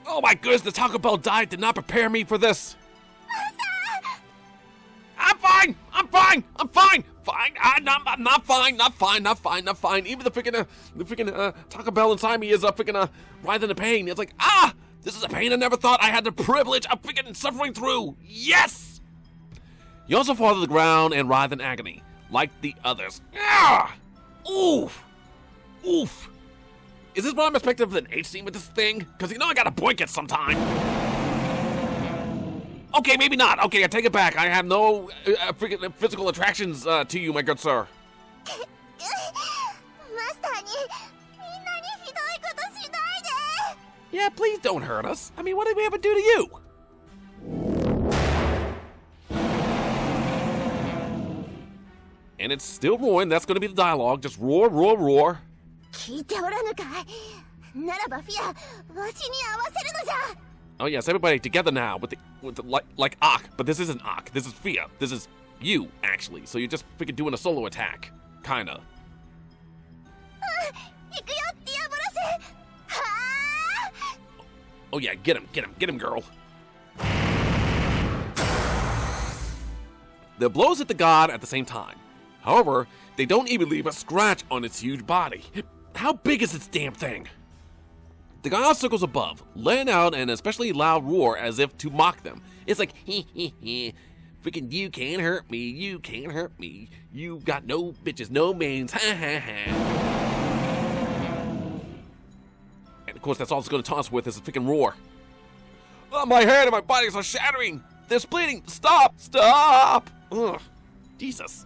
Oh my goodness, the Taco Bell diet did not prepare me for this. I'm fine. Fine. I'm not fine. Even the freaking Taco Bell inside me is freaking writhing in pain. It's like, this is a pain I never thought I had the privilege of freaking suffering through. Yes. You also fall to the ground and writhe in agony, like the others. Oof. Is this what I'm expecting of an H scene with this thing? Because you know I gotta boink it sometime. Okay, maybe not. Okay, I take it back. I have no freaking physical attractions to you, my good sir. Yeah, please don't hurt us. I mean, what did we ever do to you? And it's still roaring. That's going to be the dialogue. Just roar, roar, roar. Oh yes, everybody together now with the like Ak, but this isn't Ak. This is Fia. This is you actually. So you're just freaking doing a solo attack, kinda. Oh yeah, get him, girl. The blows hit the god at the same time. However, they don't even leave a scratch on its huge body. How big is this damn thing? The god circles above, letting out an especially loud roar as if to mock them. It's like, freaking you can't hurt me, you got no bitches, no mains, ha ha ha. And of course that's all it's gonna taunt us with is a freaking roar. Oh, my head and my bodies are shattering! They're splitting! Stop! Ugh. Jesus.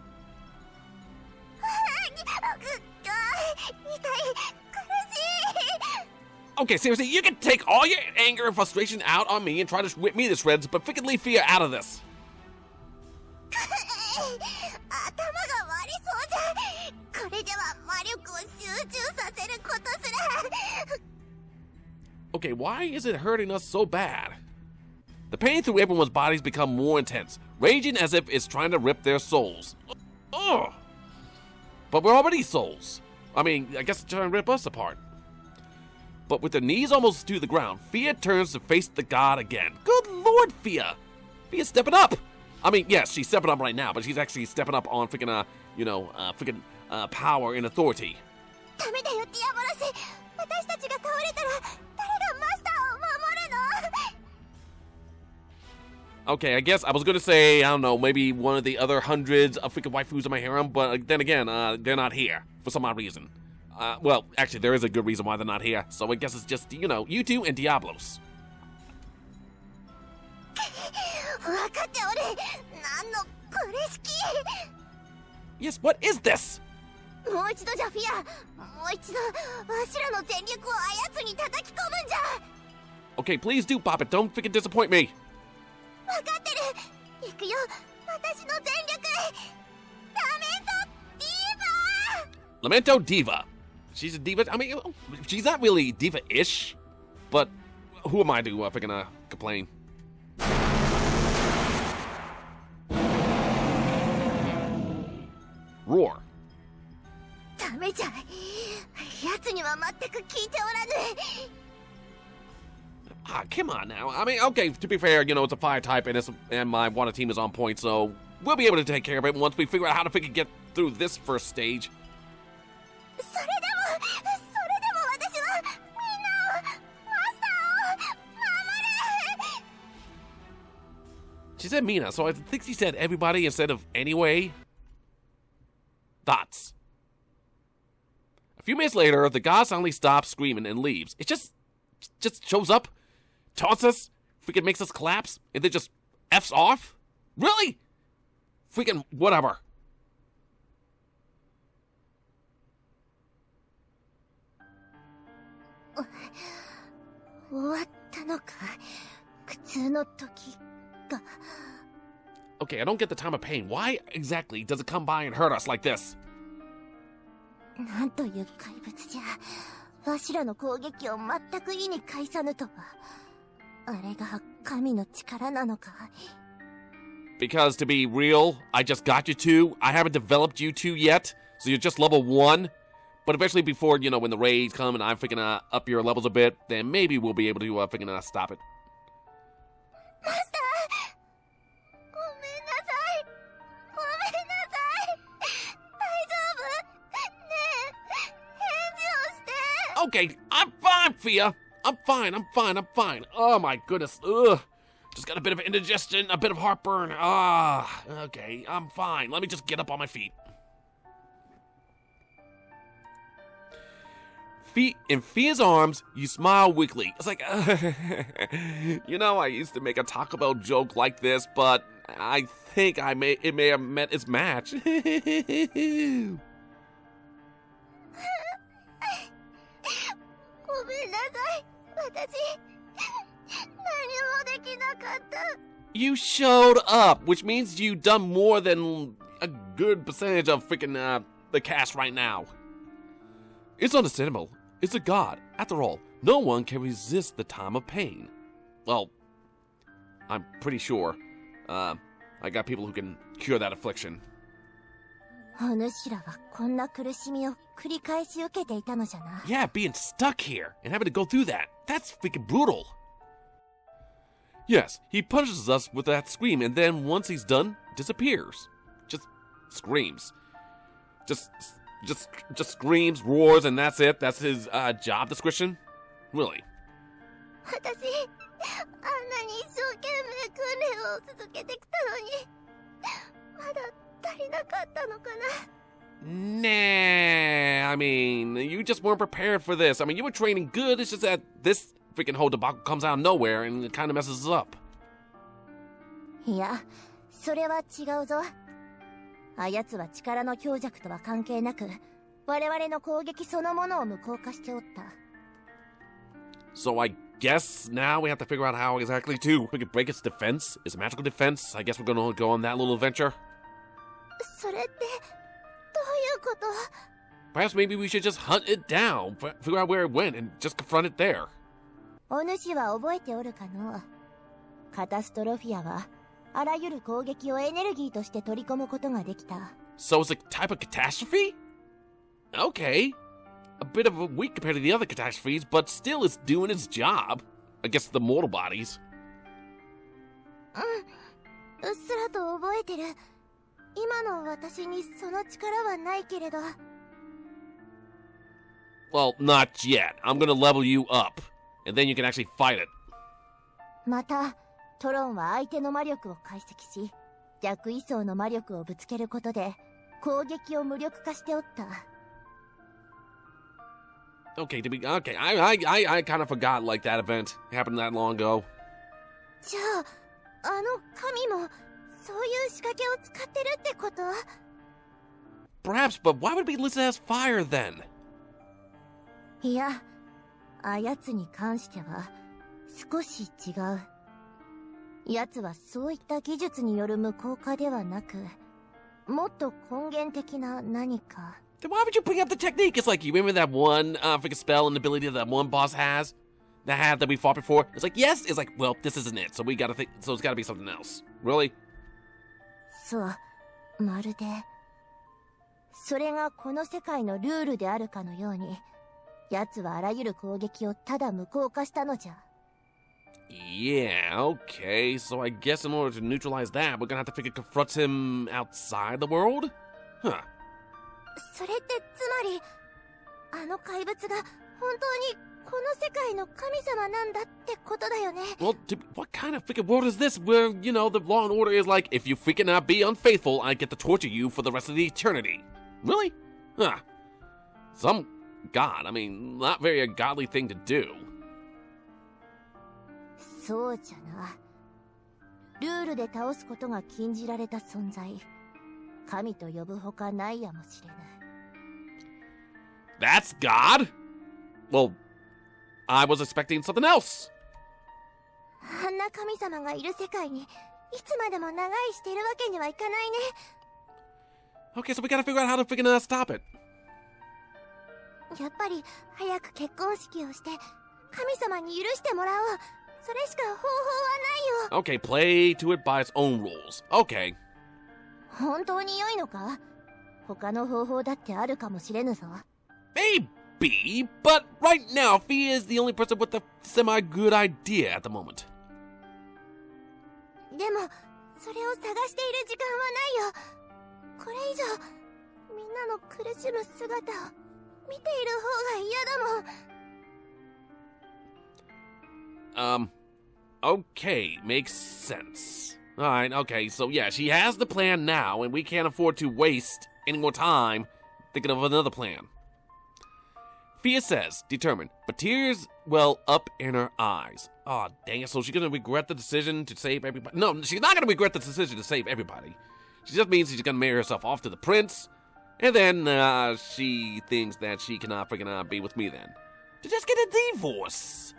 Okay, seriously, you can take all your anger and frustration out on me and try to rip me to shreds, but freaking leave Fia out of this. Okay, why is it hurting us so bad? The pain through everyone's bodies become more intense, raging as if it's trying to rip their souls. Ugh. But we're already souls. I mean, I guess it's trying to rip us apart. But with their knees almost to the ground, Fia turns to face the god again. Good lord, Fia! Fia's stepping up! I mean, yes, she's stepping up right now, but she's actually stepping up on freaking, power and authority. Okay, I guess I was gonna say, I don't know, maybe one of the other hundreds of freaking waifus in my harem, but then again, they're not here for some odd reason. Well, actually, there is a good reason why they're not here, so I guess it's just, you know, you two and Diablos. 分かっておる。なんのこれ式。 Yes, what is this? もう一度じゃフィア。もう一度わしらの全力をあやつに叩き込むんじゃ。 Okay, please do pop it. Don't freaking disappoint me. 分かってる。行くよ。私の全力。ラメントディーバー。 Lamento Diva. She's a diva. I mean, she's not really diva-ish, but who am I to freaking complain? Roar. ダメじゃ。奴には全く聞いておらぬ。 Ah, come on now. I mean, okay, to be fair, you know, it's a fire type and my water team is on point, so we'll be able to take care of it once we figure out how to get through this first stage. それでも私はみんなをマスターを守る。 She said Mina, so I think she said everybody instead of anyway. Thoughts. A few minutes later, the god suddenly stops screaming and leaves. It just shows up, taunts us, freaking makes us collapse, and then just F's off? Really? Freaking whatever. 終わったのか。苦痛の時が。 Okay, I don't get the time of pain. Why exactly does it come by and hurt us like this? なんという怪物じゃ。わしらの攻撃を全く意に介さぬとは。あれが神の力なのか。 Because to be real, I just got you two. I haven't developed you two yet, so you're just level 1. But eventually before, you know, when the raids come and I'm freaking up your levels a bit, then maybe we'll be able to freaking stop it. マスター、ごめんなさい。ごめんなさい。大丈夫？ねえ、返事をして。 Okay, I'm fine, Fia. I'm fine. Oh my goodness. Ugh. Just got a bit of indigestion, a bit of heartburn. Okay, I'm fine. Let me just get up on my feet. In Fia's arms, you smile weakly. It's like, you know, I used to make a Taco Bell joke like this, but I think it may have met its match. ごめんなさい。私、何もできなかった。 You showed up, which means you've done more than a good percentage of freaking the cast right now. It's understandable. It's a god. After all, no one can resist the time of pain. Well, I'm pretty sure. I got people who can cure that affliction. お主らはこんな苦しみを繰り返し受けていたのじゃな。 Yeah, being stuck here and having to go through that. That's freaking brutal. Yes, he punishes us with that scream, and then once he's done, disappears. Just screams. Just screams, roars, and that's it. That's his job description. Really? 私、あんなに一生懸命訓練を続けてきたのに、まだ足りなかったのかな。 Nah, I mean, you just weren't prepared for this. I mean, you were training good. It's just that this freaking whole debacle comes out of nowhere and it kind of messes us up. いや、それは違うぞ。あやつは力の強弱とは関係なく、我々の攻撃そのものを無効化しておった。 So I guess now we have to figure out how exactly to break its defense. Its magical defense. I guess we're gonna go on that little adventure. それって、どういうこと？ Perhaps maybe we should just hunt it down, figure out where it went, and just confront it there. お主は覚えておるかの？カタストロフィアは、あらゆる攻撃をエネルギーとして取り込むことができた。 So it's a type of catastrophe? Okay. A bit of a weak compared to the other catastrophes, but still it's doing its job. Against the mortal bodies. うっすらと覚えてる。今の私にその力はないけれど。 Well, not yet. I'm gonna level you up. And then you can actually fight it. また、トロンは相手の魔力を解析し、逆位相の魔力をぶつけることで攻撃を無力化しておった。 Okay, I kind of forgot like that event happened that long ago. じゃあ、あの神もそういう仕掛けを使ってるってこと？ Perhaps, but why would it be listed as fire then? いや、あやつに関しては少し違う。奴はそういった技術による無効化ではなく、もっと根源的な何か。 Then why would you bring up the technique? It's like, you remember that one freaking spell and ability that one boss has? That we fought before? It's like, yes. It's like, well, this isn't it. So we gotta think, so it's gotta be something else. Really? そう、まるでそれがこの世界のルールであるかのように、奴はあらゆる攻撃をただ無効化したのじゃ。 Yeah, okay. So I guess in order to neutralize that, we're gonna have to figure confront him outside the world? Huh. それってつまり、あの怪物が本当にこの世界の神様なんだってことだよね。 Well, what kind of freaking world is this where, you know, the law and order is like, if you freaking be unfaithful, I get to torture you for the rest of the eternity? Really? Huh. Some god, I mean, not very a godly thing to do. そうじゃな。ルールで倒すことが禁じられた存在、神と呼ぶほかないやもしれない。 That's God? Well, I was expecting something else. あんな神様がいる世界にいつまでも長居しているわけにはいかないね。 Okay, so we gotta figure out how to freaking stop it. やっぱり早く結婚式をして神様に許してもらおう。それしか方法はないよ。 Okay, play to it by its own rules. Okay. 本当に良いのか？他の方法だってあるかもしれぬぞ。 Maybe, but right now, Fia is the only person with a semi-good idea at the moment. でも、それを探している時間はないよ。これ以上、みんなの苦しむ姿を見ている方が嫌だもん。Okay, makes sense. Alright, okay, so yeah, she has the plan now, and we can't afford to waste any more time thinking of another plan. Fia says, determined, but tears well up in her eyes. Aw, dang it, so she's gonna regret the decision to save everybody? No, she's not gonna regret the decision to save everybody. She just means she's gonna marry herself off to the prince, and then, she thinks that she cannot freaking, be with me then. To just get a divorce!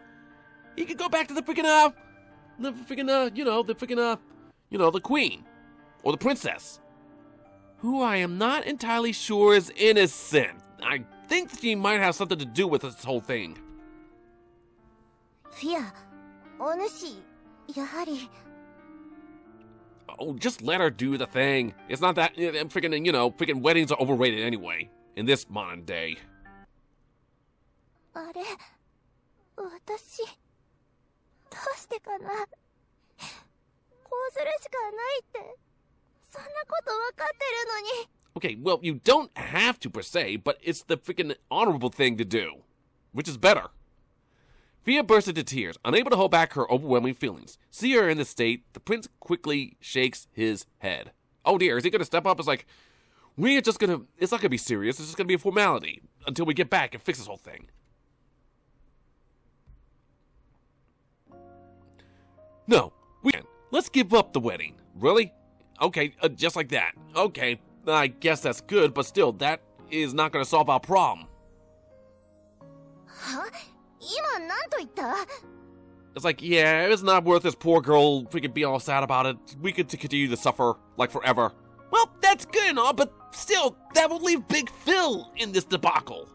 He could go back to the freaking, the queen. Or the princess. Who I am not entirely sure is innocent. I think she might have something to do with this whole thing. フィア、お主、やはり。 Oh, just let her do the thing. It's not that, freaking weddings are overrated anyway. In this modern day. あれ、私、どうしてかな。こうするしかないって、そんなこと分かってるのに。 Okay, well, you don't have to per se, but it's the freaking honorable thing to do. Which is better. Fia bursts into tears, unable to hold back her overwhelming feelings. See her in this state, the prince quickly shakes his head. Oh dear, is he gonna step up? It's like, it's not gonna be serious, it's just gonna be a formality. Until we get back and fix this whole thing. No, we can't. Let's give up the wedding. Really? Okay, just like that. Okay, I guess that's good, but still, that is not gonna solve our problem. は？今何と言った？ It's like, yeah, it's not worth this poor girl freaking being all sad about it. We could continue to suffer, like, forever. Well, that's good and all, but still, that will leave Big Phil in this debacle.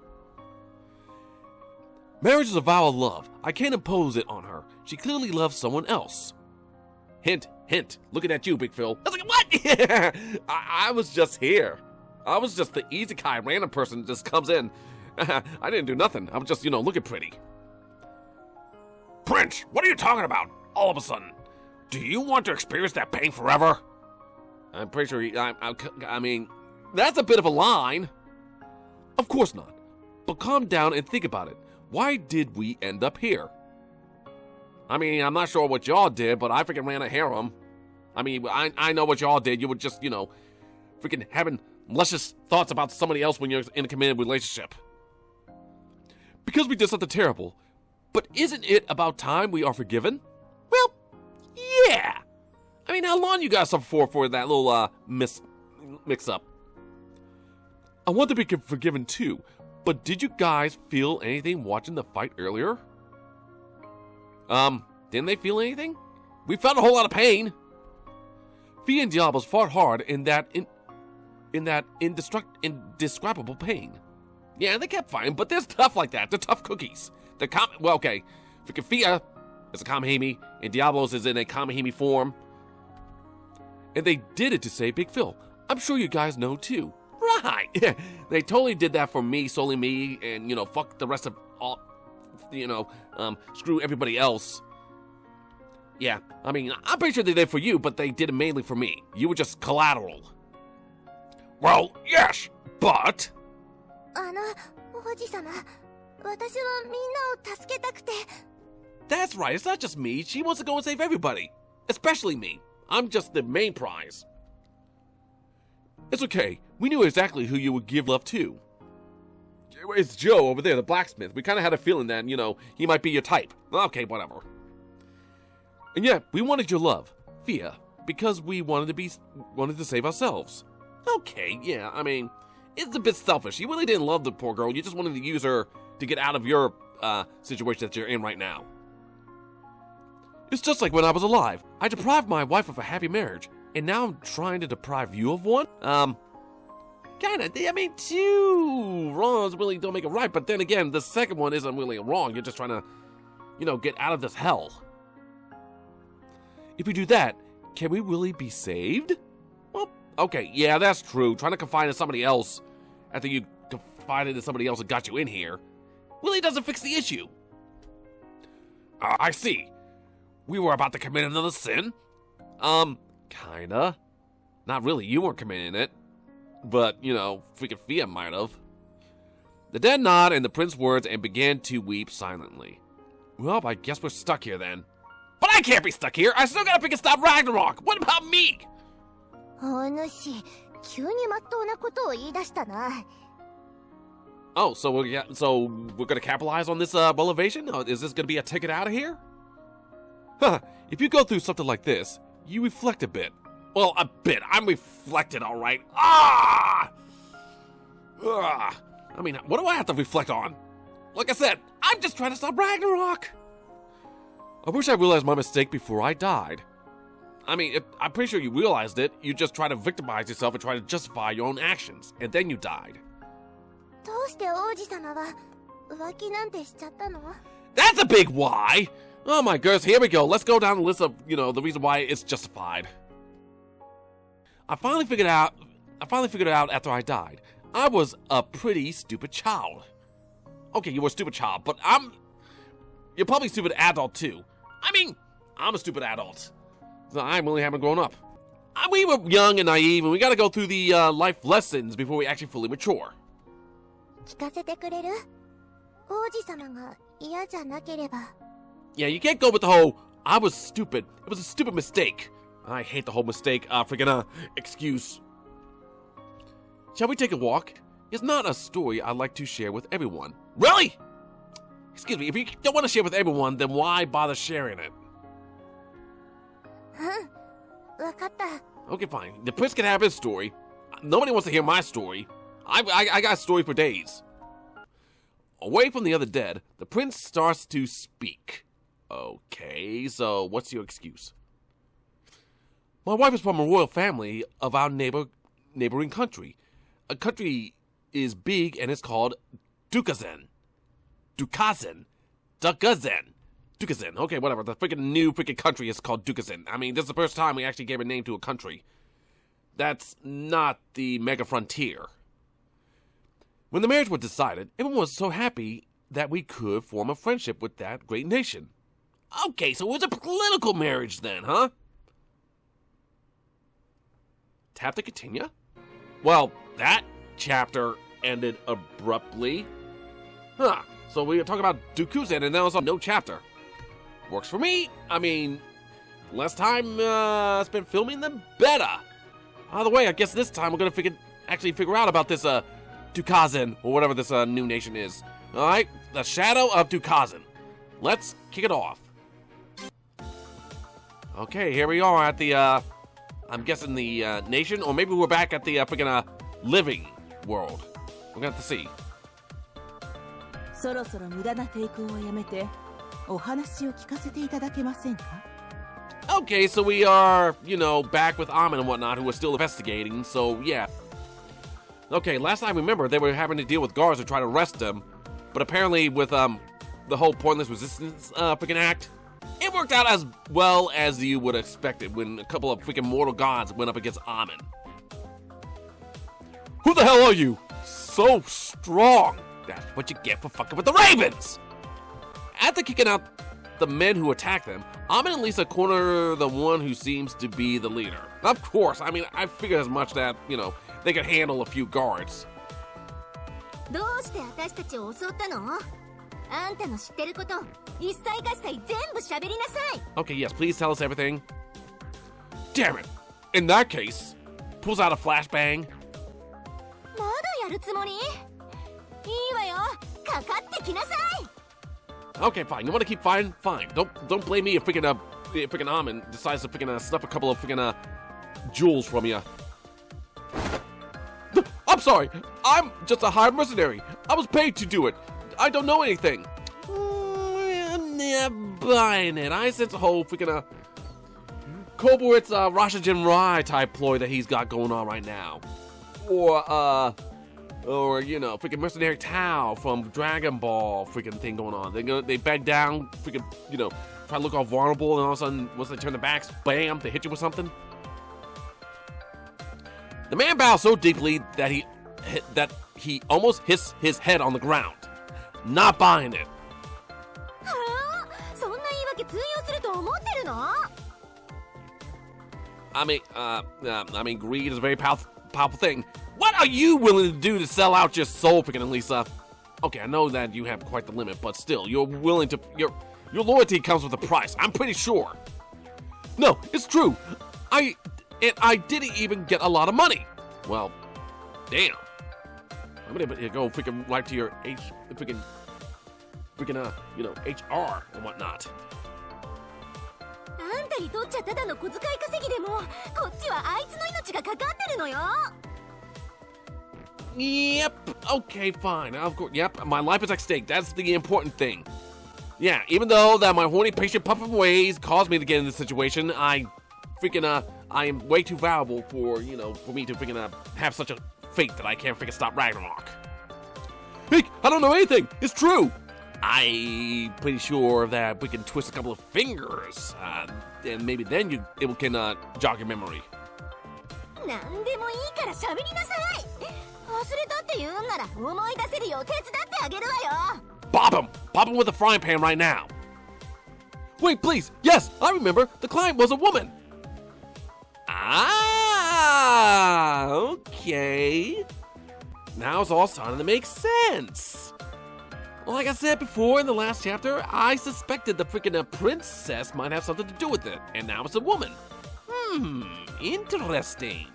Marriage is a vow of love. I can't impose it on her. She clearly loves someone else. Hint, hint. Looking at you, Big Phil. I was like, what? I was just here. I was just the easy kind random person that just comes in. I didn't do nothing. I was just, looking pretty. Prince, what are you talking about? All of a sudden. Do you want to experience that pain forever? I'm pretty sure I mean, that's a bit of a line. Of course not. But calm down and think about it. Why did we end up here? I mean, I'm not sure what y'all did, but I freaking ran a harem. I mean, I know what y'all did. You were just, you know, freaking having luscious thoughts about somebody else when you're in a committed relationship. Because we did something terrible. But isn't it about time we are forgiven? Well, yeah. I mean, how long you guys suffer for that little mix-up? I want to be forgiven too, but did you guys feel anything watching the fight earlier? Didn't they feel anything? We felt a whole lot of pain. Fia and Diablos fought hard in that indescribable pain. Yeah, they kept fighting, but they're tough like that. They're tough cookies. Well, okay. Freaking Fia is a Kamihime, and Diablos is in a Kamihime form. And they did it to save Big Phil. I'm sure you guys know too. Right. They totally did that for me, solely me, and, you know, fuck the rest of all, you know, screw everybody else. Yeah, I mean, I'm pretty sure they did it for you, but they did it mainly for me. You were just collateral. Well, yes, but... 王子様、私はみんなを助けたくて。 That's right, it's not just me. She wants to go and save everybody. Especially me. I'm just the main prize. It's okay. We knew exactly who you would give love to. It's Joe over there, the blacksmith. We kind of had a feeling that, you know, he might be your type. Okay, whatever. And yeah, we wanted your love, Fia, because we wanted to save ourselves. Okay, yeah, I mean, it's a bit selfish. You really didn't love the poor girl. You just wanted to use her to get out of your situation that you're in right now. It's just like when I was alive. I deprived my wife of a happy marriage, and now I'm trying to deprive you of one? Kinda. I mean, two wrongs really don't make it right, but then again, the second one isn't really a wrong. You're just trying to, you know, get out of this hell. If we do that, can we really be saved? Well, okay, yeah, that's true. Trying to confide in somebody else after you confided in somebody else and got you in here really doesn't fix the issue. I see. We were about to commit another sin? Kinda. Not really, you weren't committing it. But, you know, freaking Fia might have. The dad nodded and the prince words and began to weep silently. Well, I guess we're stuck here then. But I can't be stuck here! I still gotta freaking stop Ragnarok! What about me? お主、急にまっとうなことを言い出したな。 Oh, so we're gonna capitalize on this elevation? Is this gonna be a ticket out of here? Huh, if you go through something like this, you reflect a bit. Well, a bit. I'm reflected, all right. Ah! Ugh. I mean, what do I have to reflect on? Like I said, I'm just trying to stop Ragnarok. I wish I realized my mistake before I died. I mean, I'm pretty sure you realized it. You just try to victimize yourself and try to justify your own actions, and then you died. どうして王子様は浮気なんてしちゃったの? That's a big why! Oh my goodness, here we go. Let's go down the list of, you know, the reason why it's justified. I finally figured out after I died. I was a pretty stupid child. Okay, you were a stupid child, but you're probably a stupid adult too. I mean, I'm a stupid adult. So I really haven't grown up. We were young and naive, and we gotta go through the life lessons before we actually fully mature. 聞かせてくれる? 王子様が嫌じゃなければ. Yeah, you can't go with the whole, I was stupid. It was a stupid mistake. I hate the whole mistake, freaking, excuse. Shall we take a walk? It's not a story I like to share with everyone. Really? Excuse me, if you don't want to share with everyone, then why bother sharing it? わかった. Okay, fine. The prince can have his story. Nobody wants to hear my story. I got a story for days. Away from the other dead, the prince starts to speak. Okay, so what's your excuse? My wife is from a royal family of our neighboring country. A country is big and it's called Dukazen. Dukazen. Okay, whatever. The freaking new country is called Dukazen. I mean, this is the first time we actually gave a name to a country. That's not the mega frontier. When the marriage was decided, everyone was so happy that we could form a friendship with that great nation. Okay, so it was a political marriage then, huh? Tap to continue? Well, that chapter ended abruptly. Huh, so we were talking about Dukuzen and now it's no chapter. Works for me. I mean, less time spent filming, the better. Either way, I guess this time we're gonna actually figure out about this Dukazin, or whatever this new nation is. Alright, the Shadow of Dukazin. Let's kick it off. Okay, here we are at the, I'm guessing the nation, or maybe we're back at the freaking living world. We're gonna have to see. そろそろ無駄な抵抗はやめてお話を聞かせていただけませんか Okay, so we are, you know, back with Amin and whatnot, who are still investigating, so yeah. Okay, last time, remember, they were having to deal with guards to try to arrest them, but apparently with, the whole pointless resistance, freaking act, it worked out as well as you would expect it when a couple of freaking mortal gods went up against Amin. Who the hell are you? So strong! That's what you get for fucking with the Ravens! After kicking out the men who attacked them, Amin and Lisa corner the one who seems to be the leader. Of course, I mean, I figured as much that, you know, they could handle a few guards. どうして私たちを襲ったの？あんたの知ってること、一切合切全部喋りなさい。 Okay, yes, please tell us everything. Damn it! In that case, pulls out a flashbang. まだやるつもり？いいわよ、かかってきなさい。 Okay, fine. You want to keep fine? Fine. Don't blame me if freaking Amin decides to freaking snuff a couple of freaking jewels from you. I'm sorry. I'm just a hired mercenary. I was paid to do it. I don't know anything. I'm not buying it. I sense a whole freaking Koborit's Rashijin Rai type ploy that he's got going on right now. Or, you know, freaking Mercenary Tao from Dragon Ball freaking thing going on. They back down, freaking, you know, try to look all vulnerable, and all of a sudden, once they turn their backs, bam, they hit you with something. The man bows so deeply that he almost hits his head on the ground. Not buying it. はあ、そんな言い訳通用すると思ってるの？ I mean, greed is a very powerful thing. What are you willing to do to sell out your soul, freaking Lisa? Okay, I know that you have quite the limit, but still, you're willing to. Your loyalty comes with a price. I'm pretty sure. No, it's true. I didn't even get a lot of money. Well, damn. I'm gonna go freaking right to your freaking you know, HR and whatnot. あんたにとっちゃただの小遣い稼ぎでも、こっちはあいつの命がかかってるのよ。 Yep, okay, fine. Of course, yep, my life is at stake. That's the important thing. Yeah, even though that my horny patient puppet ways caused me to get in this situation, I am way too valuable for, you know, for me to freaking have such a fate that I can't freaking stop Ragnarok. Hey, I don't know anything. It's true. I'm pretty sure that we can twist a couple of fingers, and maybe then it can jog your memory. なんでもいいから喋りなさい。忘れたって言うんなら思い出せるよう手伝ってあげるわよ。 Pop him with a frying pan right now. Wait, please. Yes, I remember. The client was a woman. Ah, okay. Now it's all starting to make sense. Like I said before in the last chapter, I suspected the freaking princess might have something to do with it, and now it's a woman. Interesting.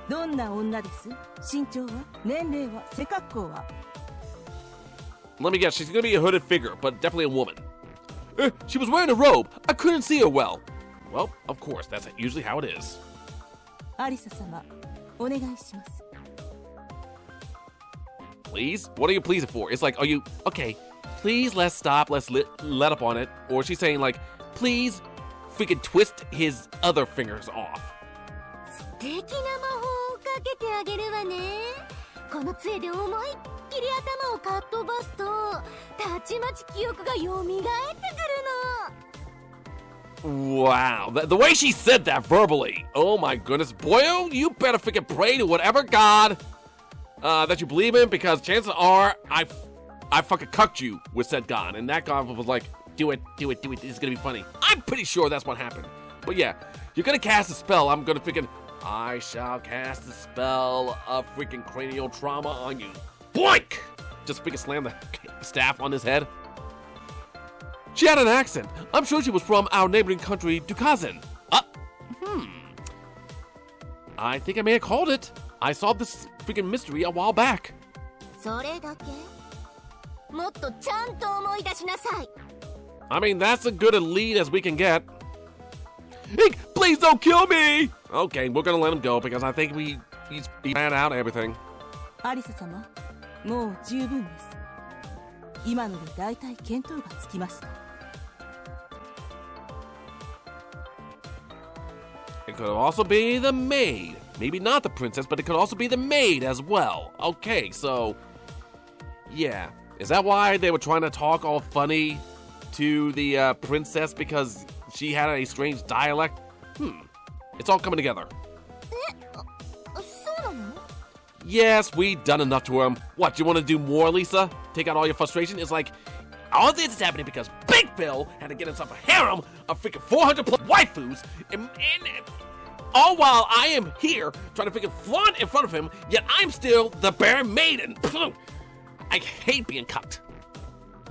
どんな女です？身長は？年齢は？背格好は？ Let me guess, she's gonna be a hooded figure, but definitely a woman. She was wearing a robe. I couldn't see her well. Well, of course, that's usually how it is. アリサ様、お願いします。 Please? What are you pleasing for? It's like, are you, okay, please let's stop, let's let up on it. Or she's saying like, please freaking twist his other fingers off. 素敵な魔法をかけてあげるわね。この杖で思いっきり頭をかっ飛ばすと、たちまち記憶が蘇ってくるの。 Wow, the way she said that verbally. Oh my goodness, boyo, you better freaking pray to whatever god that you believe in, because chances are I fucking cucked you with said god, and that god was like, do it, this is gonna be funny. I'm pretty sure that's what happened. But yeah, you're gonna cast a spell. I'm gonna freaking, I shall cast a spell of freaking cranial trauma on you. Boink! Just freaking slam the staff on his head. She had an accent. I'm sure she was from our neighboring country, Dukazen. I think I may have called it. I solved this freaking mystery a while back. それだけもっとちゃんと思い出しなさい。 I mean, that's as good a lead as we can get. Ink, please don't kill me! Okay, we're gonna let him go because I think he ran out everything. アリサ様、もう十分です。今ので大体見当がつきました。 It could also be the maid. Maybe not the princess, but it could also be the maid as well. Okay, so... yeah. Is that why they were trying to talk all funny to the princess because she had a strange dialect? It's all coming together. そうなの? Yes, we've done enough to him. What, you want to do more, Lisa? Take out all your frustration? It's like, all this is happening because Big Phil had to get himself a harem of freaking 400 plus waifus, and all while I am here trying to freaking flaunt in front of him, yet I'm still the bare maiden. I hate being cut.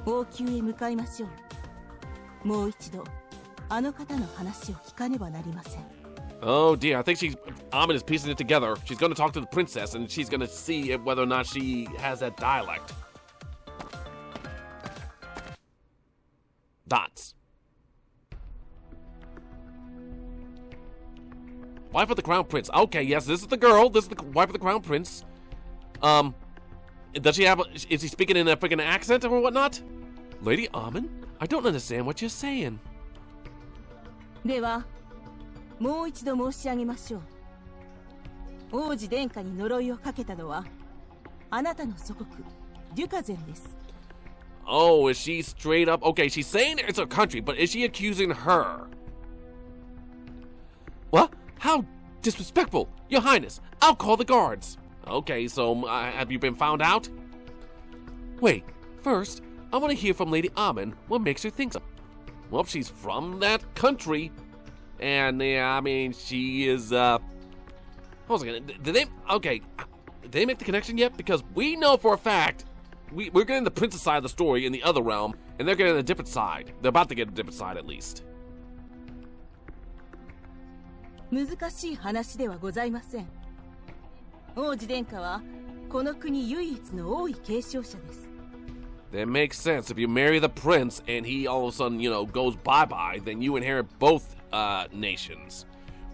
王宮へ向かいましょう。もう一度あの方の話を聞かねばなりません。 Oh dear, I think Amin is piecing it together. She's going to talk to the princess and she's going to see whether or not she has that dialect. Dots. Wife of the Crown Prince. Okay, yes, this is the girl. This is the wife of the Crown Prince. Does she have... is he speaking in a freaking accent or whatnot? Lady Amin? I don't understand what you're saying. では、もう一度申し上げましょう。王子殿下に呪いをかけたのは、あなたの祖国、デュカゼンです。 Oh, is she straight up... okay, she's saying it's her country, but is she accusing her? What? How disrespectful! Your Highness, I'll call the guards. Okay, so have you been found out? Wait, first, I want to hear from Lady Amin what makes her think so. Well, she's from that country. And, yeah, I mean, she is, hold on a second. Did they... okay, did they make the connection yet? Because we know for a fact... We're getting the princess side of the story in the other realm, and they're getting a different side. They're about to get a different side, at least. 難しい話ではございません。王子殿下はこの国唯一の王位継承者です。 That makes sense. If you marry the prince and he all of a sudden, you know, goes bye-bye, then you inherit both nations.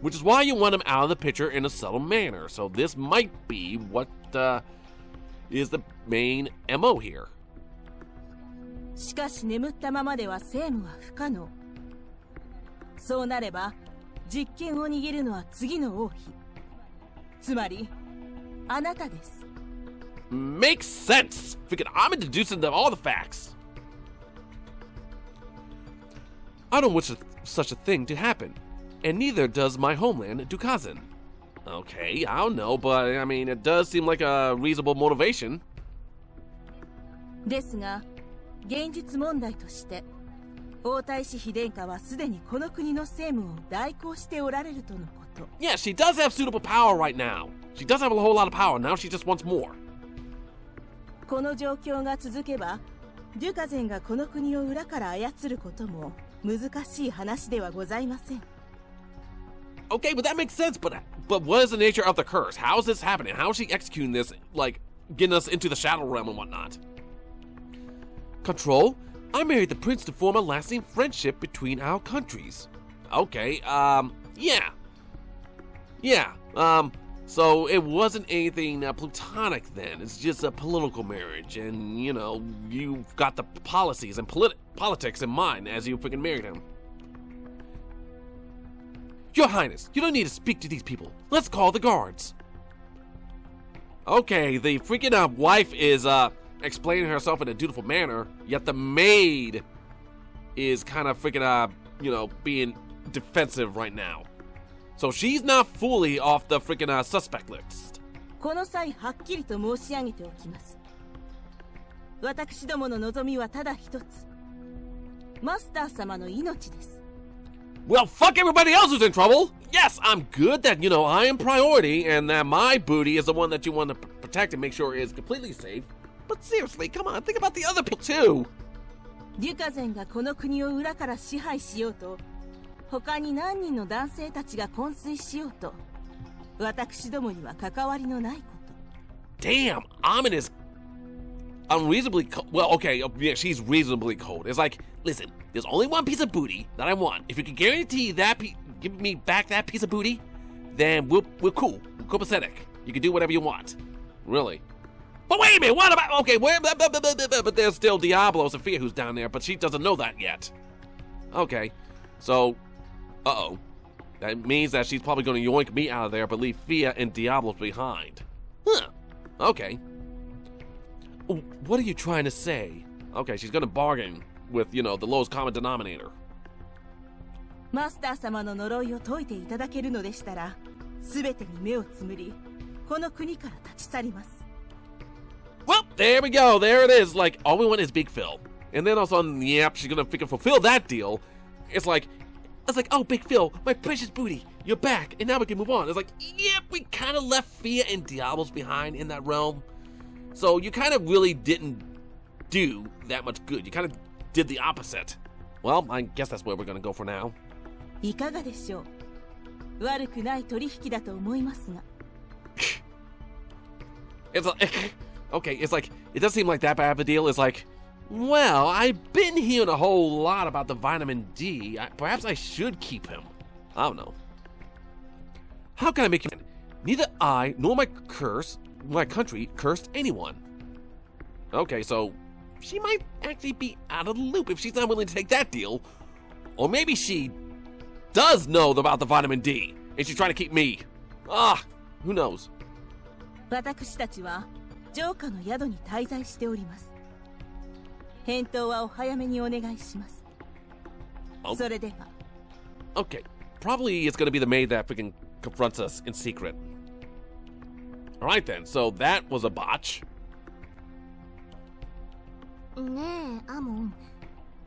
Which is why you want him out of the picture in a subtle manner. So this might be what is the main MO here. しかし眠ったままでは政務は不可能。そうなれば実権を握るのは次の王妃。つまりあなたです。 Makes sense. I'm introducing them all the facts. I don't wish such a thing to happen, and neither does my homeland, Dukazen. Okay, I don't know, but I mean, it does seem like a reasonable motivation. ですが、現実問題として、王太子妃殿下はすでにこの国の政務を代行しておられるとのこと。Yeah, she does have suitable power right now. She does have a whole lot of power. Now she just wants more. この状況が続けば、デュカゼンがこの国を裏から操ることも難しい話ではございません。Okay, but that makes sense. But what is the nature of the curse? How is this happening? How is she executing this, like, getting us into the shadow realm and whatnot? Control? I married the prince to form a lasting friendship between our countries. Okay, yeah. Yeah, so it wasn't anything plutonic then. It's just a political marriage. And, you know, you've got the policies and politics in mind as you freaking married him. Your Highness, you don't need to speak to these people. Let's call the guards. Okay, the freaking wife is explaining herself in a dutiful manner, yet the maid is kind of freaking, you know, being defensive right now. So she's not fully off the freaking suspect list. この際はっきりと申し上げておきます。私どもの望みはただ一つ。マスター様の命です。 Well, fuck everybody else who's in trouble. Yes, I'm good that, you know, I am priority and that my booty is the one that you want to protect and make sure is completely safe. But seriously, come on, think about the other people too. デュカゼンがこの国を裏から支配しようと、他に何人の男性たちが昏睡しようと、私どもには関わりのないこと。Damn, Amin is unreasonably cold. Well, okay, yeah, she's reasonably cold. It's like, listen, there's only one piece of booty that I want. If you can guarantee that give me back that piece of booty, then we're cool. We're copacetic. You can do whatever you want. Really. But wait a minute, what about... Okay, but there's still Diablo Sophia who's down there, but she doesn't know that yet. Okay, so... Uh-oh. That means that she's probably going to yoink me out of there, but leave Fia and Diablos behind. Huh. Okay. What are you trying to say? Okay, she's going to bargain with, you know, the lowest common denominator. マスター様の呪いを解いていただけるのでしたら、すべてに目をつむり、この国から立ち去ります。Well, there we go. There it is. Like, all we want is Big Phil. And then all of a sudden, yep, she's gonna freaking fulfill that deal. It's like, oh, Big Phil, my precious booty, you're back, and now we can move on. It's like, yep, we kind of left Fia and Diablos behind in that realm. So you kind of really didn't do that much good. You kind of did the opposite. Well, I guess that's where we're gonna go for now. いかがでしょう。悪くない取引だと思いますが。It's like, okay, it's like, it doesn't seem like that bad of a deal. It's like, well, I've been hearing a whole lot about the vitamin D. Perhaps I should keep him. I don't know. How can I make him? Neither I nor my country cursed anyone. Okay, so she might actually be out of the loop if she's not willing to take that deal. Or maybe she does know about the vitamin D, and she's trying to keep me. Who knows? 私たちは城下の宿に滞在しております。返答はお早めにお願いします。それでは。Okay, probably it's gonna be the maid that freaking confronts us in secret. Alright then, so that was a botch. ねえ、アモン。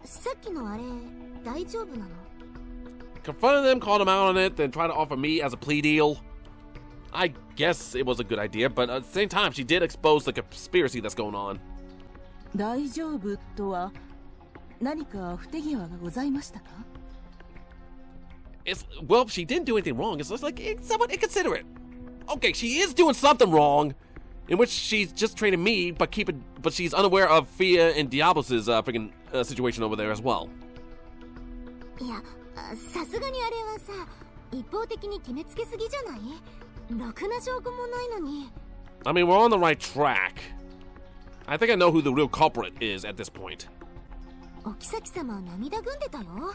さっきのあれ、大丈夫なの？ Confronted them, called them out on it, then tried to offer me as a plea deal. I guess it was a good idea, but at the same time, she did expose the conspiracy that's going on. 大丈夫とは何か不手際がございましたか？ Well, she didn't do anything wrong. It's just like, it's somewhat inconsiderate. Okay, she is doing something wrong, in which she's just training me, but she's unaware of Fia and Diablos' freaking situation over there as well. いや、さすがにあれはさ、一方的に決めつけすぎじゃない？ろくな証拠もないのに。I mean, we're on the right track. I think I know who the real culprit is at this point. お妃様は涙ぐんでたよ。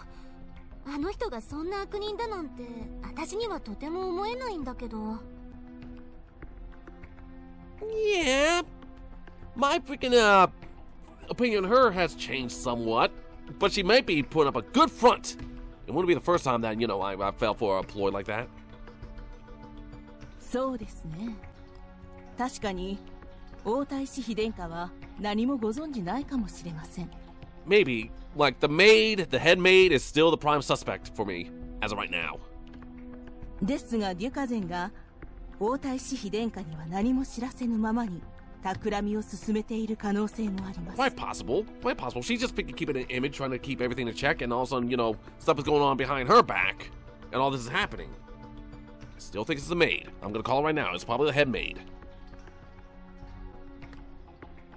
あの人がそんな悪人だなんて、私にはとても思えないんだけど。Yeah, my freaking opinion on her has changed somewhat, but she might be putting up a good front. It wouldn't be the first time that, you know, I fell for a ploy like that. そうですね。確かに王太子妃殿下は何もご存じないかもしれません。Maybe, like the head maid is still the prime suspect for me as of right now. ですがデュカゼンが王太子妃殿下には何も知らせぬままに企みを進めている可能性もあります。Quite possible. Quite possible. She's just keeping an image, trying to keep everything in check, and all of a sudden, you know, stuff is going on behind her back, and all this is happening. I still think it's the maid. I'm gonna call her right now. It's probably the head maid.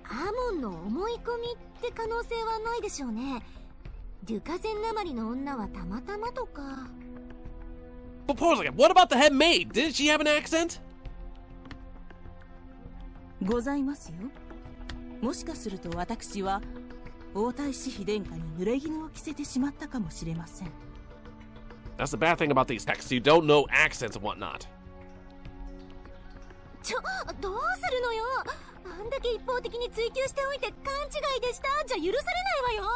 アモンの思い込みって可能性はないでしょうね。デュカゼンなまりの女はたまたまとか。But pause again. What about the head maid? Didn't she have an accent? ございますよ。もしかすると私は王太子妃殿下に濡れ衣を着せてしまったかもしれません。That's the bad thing about these texts. You don't know accents and whatnot. どうするのよ。あんだけ一方的に追求しておいて勘違いでしたじゃ許されないわよ。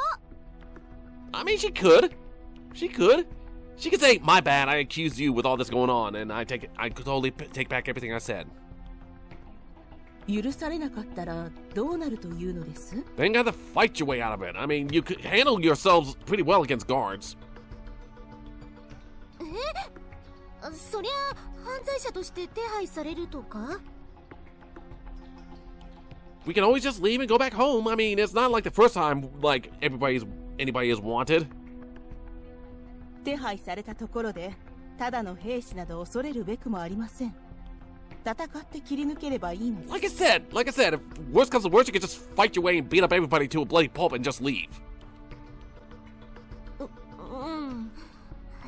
I mean, she could. She could. She could say, "My bad. I accused you with all this going on, and I could totally take back everything I said." 許されなかったらどうなるというのです？ Then you have to fight your way out of it. I mean, you could handle yourselves pretty well against guards. そりゃ犯罪者として手配されるとか？ we can always just leave and go back home. I mean, it's not like the first time, like, anybody is wanted. 手配されたところでただの兵士など恐れるべくもありません。戦って切り抜ければいいのです。Like I said, if worst comes to worst, you can just fight your way and beat up everybody to a bloody pulp and just leave.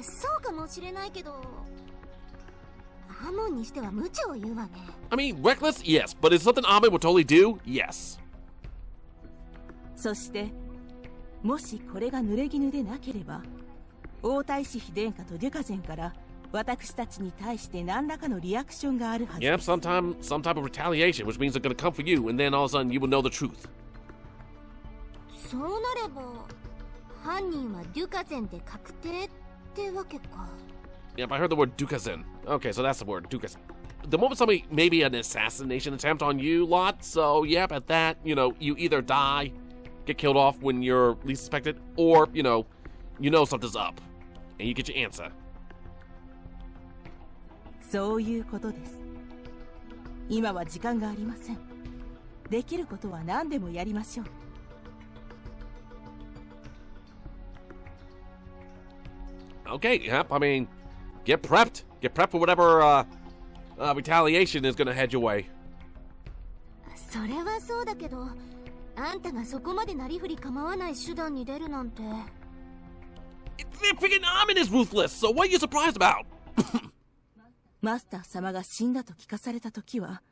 そうかもしれないけど、アモンにしては無茶を言うわね。I mean, reckless, yes, but is something Ahmed would totally do? Yes. そしてもしこれが濡れ衣でなければ、王太子妃殿下とデュカゼンから私たちに対して何らかのリアクションがあるはずです。 Yep, some type of retaliation, which means they're gonna come for you, and then all of a sudden you will know the truth. そうなれば犯人はデュカゼンで確定ってわけか。 Yep, I heard the word Dukazen. Okay, so that's the word, Dukazen. The moment somebody, maybe an assassination attempt on you lot, so yep, at that, you know, you either die, get killed off when you're least suspected, or, you know something's up, and you get your answer. そういうことです。今は時間がありません。できることは何でもやりましょう。Okay, yep, I mean, get prepped for whatever, retaliation is gonna head your way. それはそうだけど、あんたがそこまでなりふり構わない手段に出るなんて。Freaking Ahmed is ruthless, so what are you surprised about? マスター様が死んだと聞かされたときは、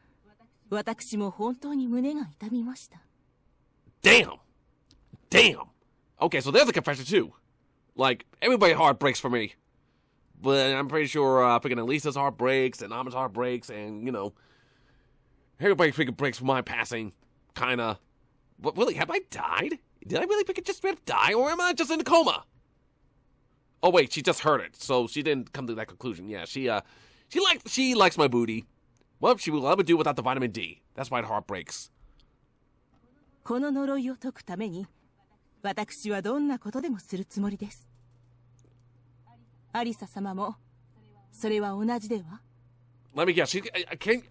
私も本当に胸が痛みました。Damn. Okay, so there's a confession too. Like, everybody's heart breaks for me. But I'm pretty sure freaking Elisa's heart breaks, and Ahmed's heart breaks, and, you know, everybody freaking breaks for my passing. Kinda. But really, have I died? Did I really freaking just straight up die, or am I just in a coma? Oh wait, she just heard it, so she didn't come to that conclusion. Yeah, she likes my booty. Well, she will never do without the vitamin D. That's why the heart breaks. この呪いを解くために、私はどんなことでもするつもりです。アリサ様もそれは同じでは? Let me guess.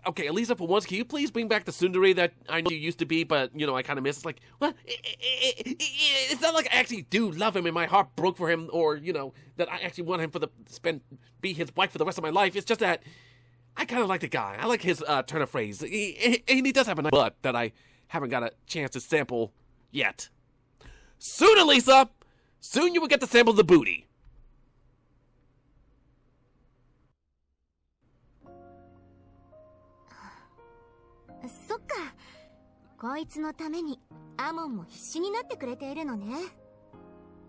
Okay, Elisa, for once, can you please bring back the tsundere that I know you used to be, but, you know, I kind of miss? It's like, well, it's not like I actually do love him and my heart broke for him, or, you know, that I actually want him be his wife for the rest of my life. It's just that I kind of like the guy. I like his turn of phrase. And he does have a nice butt that I haven't got a chance to sample yet. Soon, Elisa! Soon you will get to sample the booty. そっか。こいつのためにアモンも必死になってくれているのね。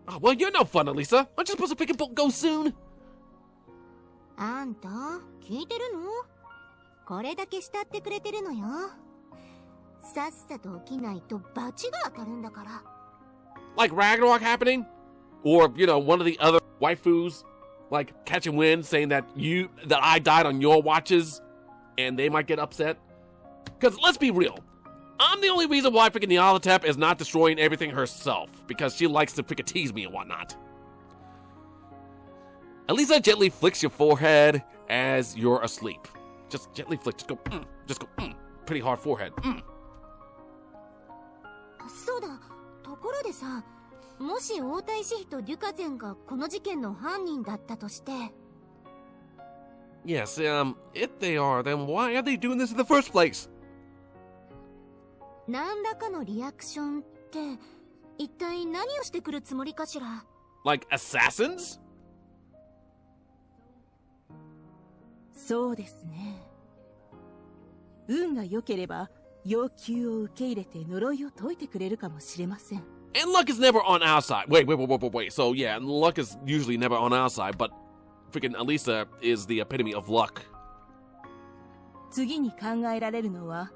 Oh, well, you're no fun, Elisa. Aren't you supposed to pick a book go soon? あんた、聞いてるの？これだけ慕ってくれてるのよ。さっさと起きないと罰が当たるんだから。Like Ragnarok happening? Or, you know, one of the other waifus, like, catching wind saying that I died on your watches, and they might get upset? Because let's be real, I'm the only reason why freaking Nyarlathotep is not destroying everything herself, because she likes to freaking tease me and whatnot. Elisa gently flicks your forehead as you're asleep. Just gently flick, just go, pretty hard forehead, そうだ、ところでさ、もし王太子妃とデュカゼンがこの事件の犯人だったとして。Yes, if they are, then why are they doing this in the first place? 何らかのリアクションって一体何をしてくるつもりかしら。 Like assassins? そうですね。運が良ければ要求を受け入れて呪いを解いてくれるかもしれません。 And luck is never on our side. Wait. So yeah, luck is usually never on our side, but freaking Elisa is the epitome of luck. 次に考えられるのは、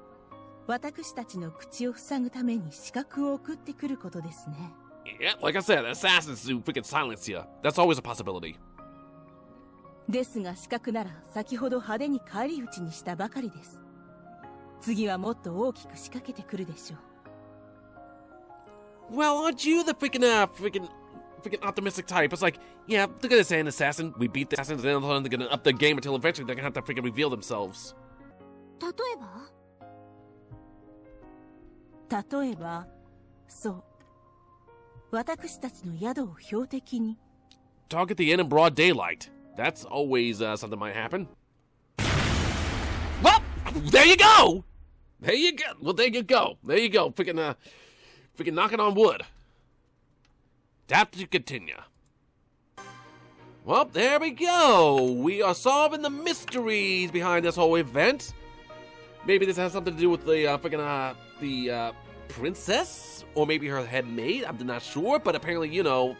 私たちの口を塞ぐために刺客を送ってくることですね。Yeah, like I said, assassins who freaking silence you. That's always a possibility. ですが刺客なら先ほど派手に返り討ちにしたばかりです。次はもっと大きく仕掛けてくるでしょう。Well, aren't you the freaking optimistic type? It's like, yeah, they're gonna say an assassin. We beat the assassins, and then they're gonna up their game until eventually they're gonna have to freaking reveal themselves. 例えば？例えば、そう。私たちの宿を標的に。Talk at the inn in broad daylight. That's always something might happen. Well, there you go! There you go. Well, there you go. There you go. Freaking knocking on wood. Tap to continue. Well, there we go. We are solving the mysteries behind this whole event. Maybe this has something to do with the princess, or maybe her head maid. I'm not sure, but apparently, you know,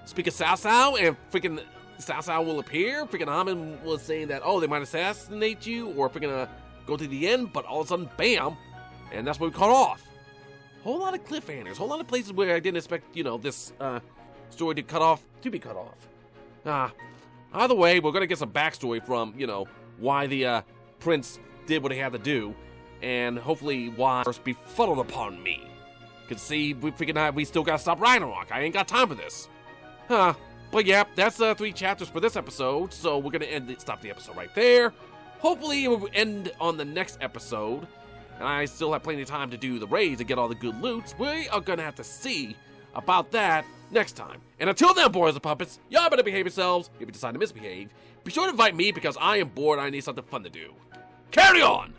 speak of Sao Sao, and freaking Sao Sao will appear. Freaking Amin was saying that, oh, they might assassinate you, or go to the end, but all of a sudden, bam, and that's what we caught off. Whole lot of cliffhangers, whole lot of places where I didn't expect, you know, this story to be cut off. Either way, we're gonna get some backstory from, you know, why the prince did what he had to do, and hopefully why first befuddled upon me. Cause see, we still gotta stop Ragnarok. I ain't got time for this. But yeah, that's 3 chapters for this episode, so we're gonna stop the episode right there. Hopefully it will end on the next episode, and I still have plenty of time to do the raids and get all the good loots. We are gonna have to see about that next time. And until then, boys and puppets, y'all better behave yourselves. If you decide to misbehave, be sure to invite me because I am bored and I need something fun to do. Carry on!